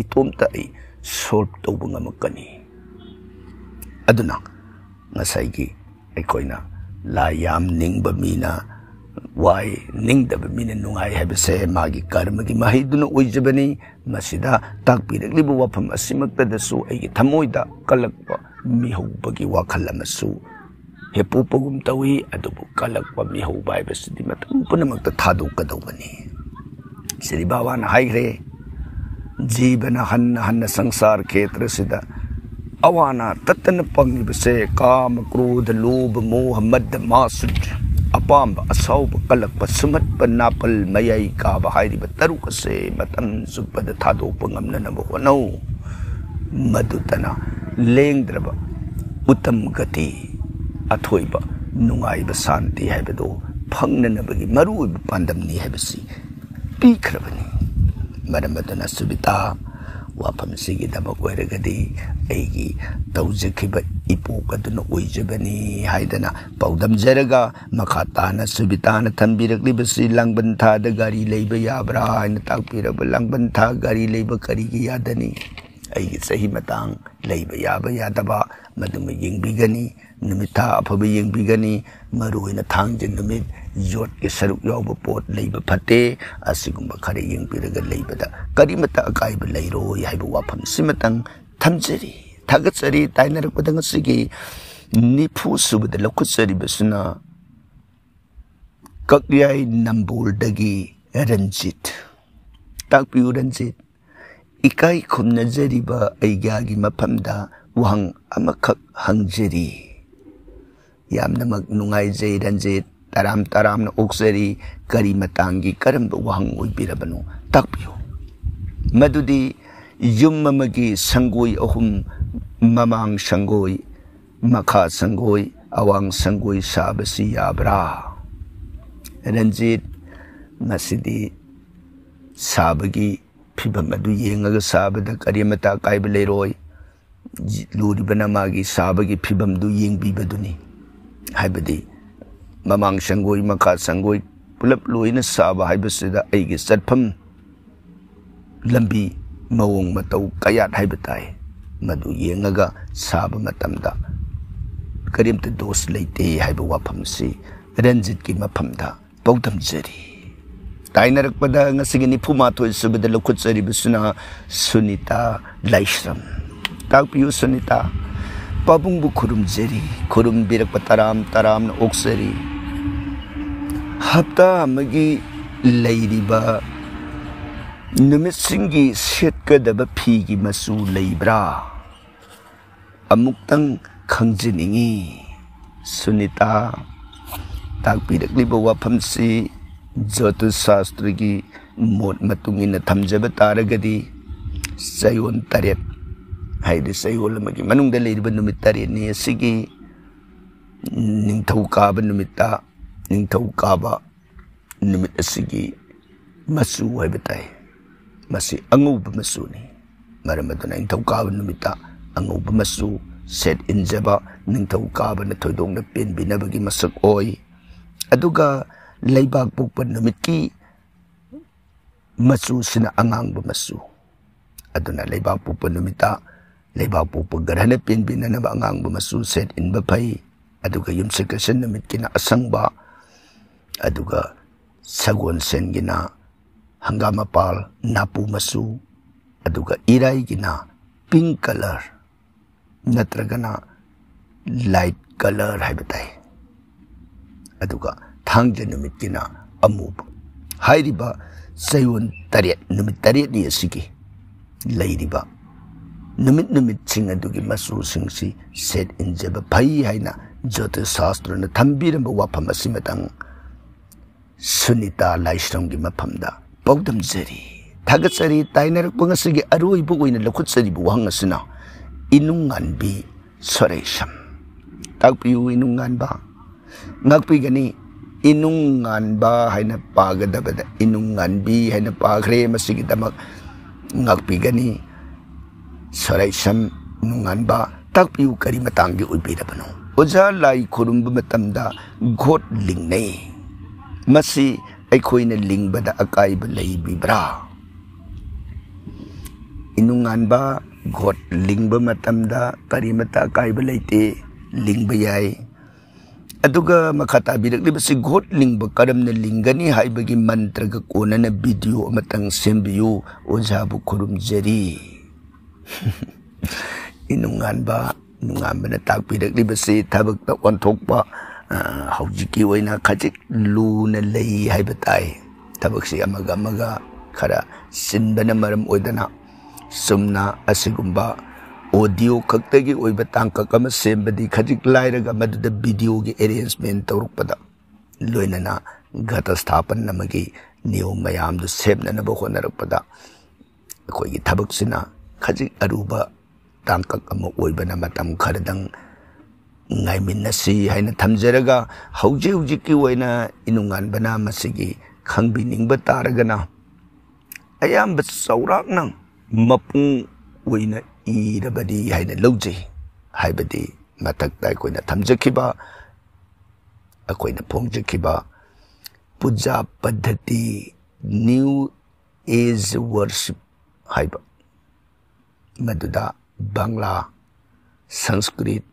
[SPEAKER 1] इतोमता अइ सोल्व तौब ngमकनी अदुना ngसाइगी अइकोइना ला याम निंगब मीना वाई निंगदब मीना नुंगाई हैबसे मागी कर्म की महिदुन ओइजबनी मसिदा ताकपिरकलिब वाफम असिमक्तदसु अइगी थमोइदा कलक्प मिहौबगी वाखल अमसु हेपुपगुम तवी अदुबु कलक्प मिहौबा हैबसिदि मतम पुनमक्ता थादोकदौबनी श्री बाबान हाइग्रे जीवन हन्न संसार क्षेत्र सिदा अवाना तत्तन पंगिबसे काम क्रोध लोभ मोह मद मासुद अपाम असौब कलक सुमत नापल मयाई काब हाइरिब तरुक से मतम सुपद थादोप ngमननब होनौ मदुतना लेंद्रब उत्तम गति अथोइब नुंगाइब शांति हैबदो फंगननबगी मरुइब पांदमनी हैबसी पीखरबनी मरमदना सुबिता वाफम सिगी दबक ओइरगदी एगी तौजखिब इपोकदुना ओइजबनी हाइदना पौदम जरगा मखाताना सुबिताना थंबिरकलिबसी लंगबंथाद गाड़ी लेब याब्रा हाइना ताकपिरब लंगबंथा गाड़ी लेब करिगी यादनी एगी सही मतांग लेब याब यादबा मदुम यंगबिगनी नुमिथा अफब यंगबिगनी मरुइना थांगजे नुमित योट के सरुक याब पोट लेब फते असिगुंबा खरे यंगबिरग लेबदा करिमता अकाइब लेरो याइब वाफम सिमतंग थमजरी थागचरी ताइनरकपदंग सिगी निफु सुबद लखुचरीबसुना कक्याई नंबोलदगी रंजित ताकपिउ रंजित इकाई खुमनजरीबा अइगागी मफमदा वहंग अमखक हंगजरी यामनमक नुंगाइजै रंजित तराम तरामना ओक्सरी करी मतांगी करंब वहंग ओइबिरबनो ताकपिउ मदुदी युम मगी संगोई अहुम ममांग संगोई मखा संगोई अवांग संगोई साबसी याब्रा रंजित मसिदी साबगी फिबम अदु येंगग साबद करिमता काइब लेरोय लूरिबना मागी साबगी फिबम दु येंगबिबदुनी हाइबदी ममांग संगोई मखा संगोई पुलप लोइना साबा हाइबसिदा अइगे चटफम लंबी मवोंग मतौ कयात हाइबताय मदु येंगगा साब मतमदा करिमत दोष लेते हाइब वाफमसी रंजित की मफमदा पौदम जरी ताइनरकपदा ngasiगी निफुमाथोय सुबद लखुचरीबसुना सुनीता लाइश्रम ताकपिउ सुनीता पाबुंगबु खुरुमजरी खुरुम बिरक तराम तराम ओक्सरी हप्ता मगी लेरिबा नुमितसिंगी सेटकदब फीगी मसु लेब्रा अमुक्तंग खंजनिंगी सुनीता ताकपिरकलिब वाफमसी ज्योतिष शास्त्र की मोट मतुंगिन थमजब तारगदी सयोन तरेट हाइदे सयोल मगी मनुंगद लेरिब नुमित तरेट ने सिगी निंगथौ काब नुमिता निंगथौ काबा नुमित सिगी मसु हाइबताय मसी अंगुब मसुनी मरमदुना निंगथौ काब नुमिता अंगुब मसु सेट इंजबा निंगथौ काब न थोइदोंग पेन बिनबगी मसक ओय अदुगा लेबाक पोप नुमित की मसु सिना अंगांग मसु अदुना लेबाक पोप नुमिता लेबाक पोप ग्रहण पेन बिननब अंगांग मसु सेट इन बफई अदुगा युमसकसन नुमित किना Asangba aduga sagon sengina hangamapal napu masu aduga irai gina pink color natragana light color haibatai aduga thangje numit gina amuba hairiba sayon tariat numit tariat ni asigi lairiba numit sing adugi masu singsi set injaba pai haina jyotir shastra na thambiramba wafam asimatang sunita laisrong gi maphamda paudam jari thagatsari tainar pangasigi aroi bu oina lakhutsari bu hangasina inungan bi soresham takpiu inungan ba ngakpi gani inungan ba haina pagadabada inungan bi haina pagre masigi damak ngakpi gani soresham nungan ba takpiu kari matangi uibirabano oja lai khurumba matamda god lingnei masi aikoina lingbada akaiba leibibra inungan ba god lingba matamda karimata akaiba leite lingba yai aduga makata birakliba si god lingba karamna lingani haibagi mantra ga konana video amatang sembiyu ojabu khurumjari inungan ba nungambana takpirakliba si thabakta onthokpa haujiki oina khajik luna lei haibatai thabaksi amaga khara sinbana maram oidana sumna asigumba audio kaktagi oiba tangka kama sembadi khajik lairaga maduda video gi arrangement tawrukpada loinana gata sthapan namagi niyom mayam du semna na bo honarakpada khoi gi thabaksina khajik aruba tangka kama oibana matam kharadang ngaiminasi haina thamjaraga hauji ki oina inungan bana masigi khangbining taragana ayam saurak nang mapung oina irabadi haina lawje haibadi matak dai koina thamjakiba akoina phongjakiba puja paddhati new age worship haiba maduda bangla sanskrit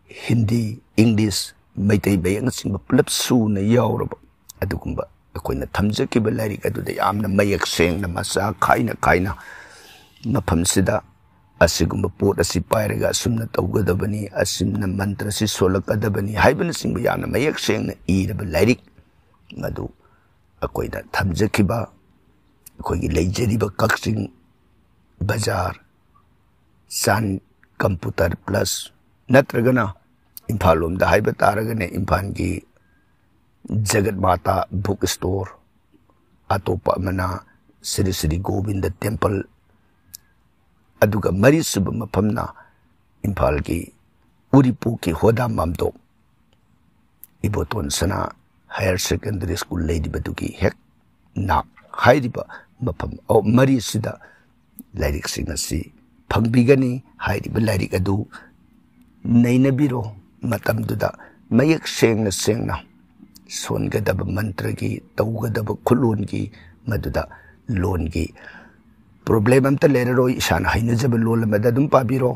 [SPEAKER 1] Hindi, English, Maitai Bayang singba pulap su na yauraba adugumba akoina thamjakiba lairik aduda yamna mayak sengna masa khaina mafamsida asigumba pot asi pairaga asumna tawgadabani asimna mantra si solakadabani haibana singba yamna mayak sengna iraba lairik madu akoina thamjakiba akoigi leijariba Kaksing Bazaar Sun Computer Plus natragana Imphal lomda haiba taragane Imphal gi Jagat Mata Book Store atopa mana Sri Govinda Temple aduga mari suba mapamna Imphal gi Uripu ki Hoda Mamdok Iboton Sana Higher Secondary School lady badugi hek na hairiba mapam o mari sida lairik singasi phangbigani hairiba lairik adu nainabiro matamduda mayak sengna songadaba mantra gi tawgadaba khulon gi maduda lon gi problem amta leroi isana hainajaba lol amada dum pabiro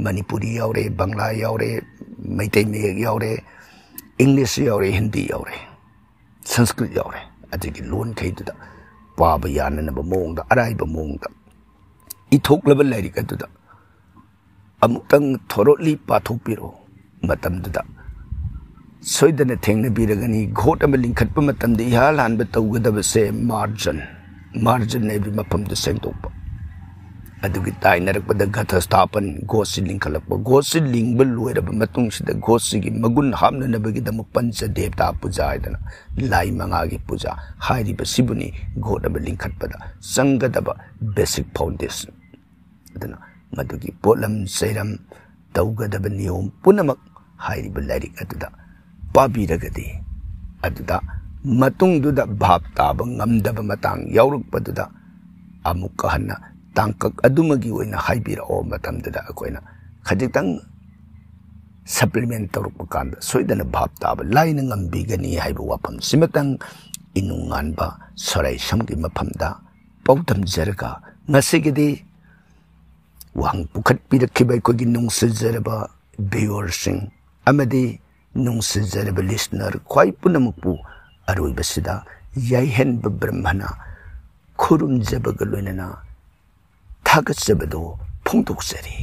[SPEAKER 1] manipuri yaure bangla yaure maitai meyek yaure english yaure hindi yaure sanskrit yaure adigi lon kaiduda paba yana ba mongda araiba mongda ithoklaba lairik aduda amutang thoroughly pathopiro matamduda soidana thengna biragani ghot ama lingkhatpa matamda ihal hanba tawgadaba se margin ne bi mapam du sengtokpa adugi tainarakpada gatha sthapan gosi lingkhalakpa gosi lingba loiraba matung sida gosi gi magun hamna nabagi dam pancha devta puja aidana lai manga gi puja hairiba sibuni ghot ama lingkhatpada sangadaba basic foundation adana madugi polam sairam tawgadaba niyom punamak hairiba lairik aduda pabiragadi aduda matung duda bhab taba ngamdaba matang yaurukpaduda amukka hanna tangkak adumagi oina haibira o matamduda akoina khajitang supplement tawrukpa kanda soidana bhab taba laina ngambigani haiba wapam simatang inunganba sorai samgi maphamda paudam jarga ngasigidi wang pukhat pirakhibai ko gi nungsa jaraba viewersing amadi नुंसिजरब listener ख्वाई पुनमकपु अरोइबसिदा याइहेनब ब्रह्मना खुरुमजबग लोइनना थागतजबदो फोंदोकजरी।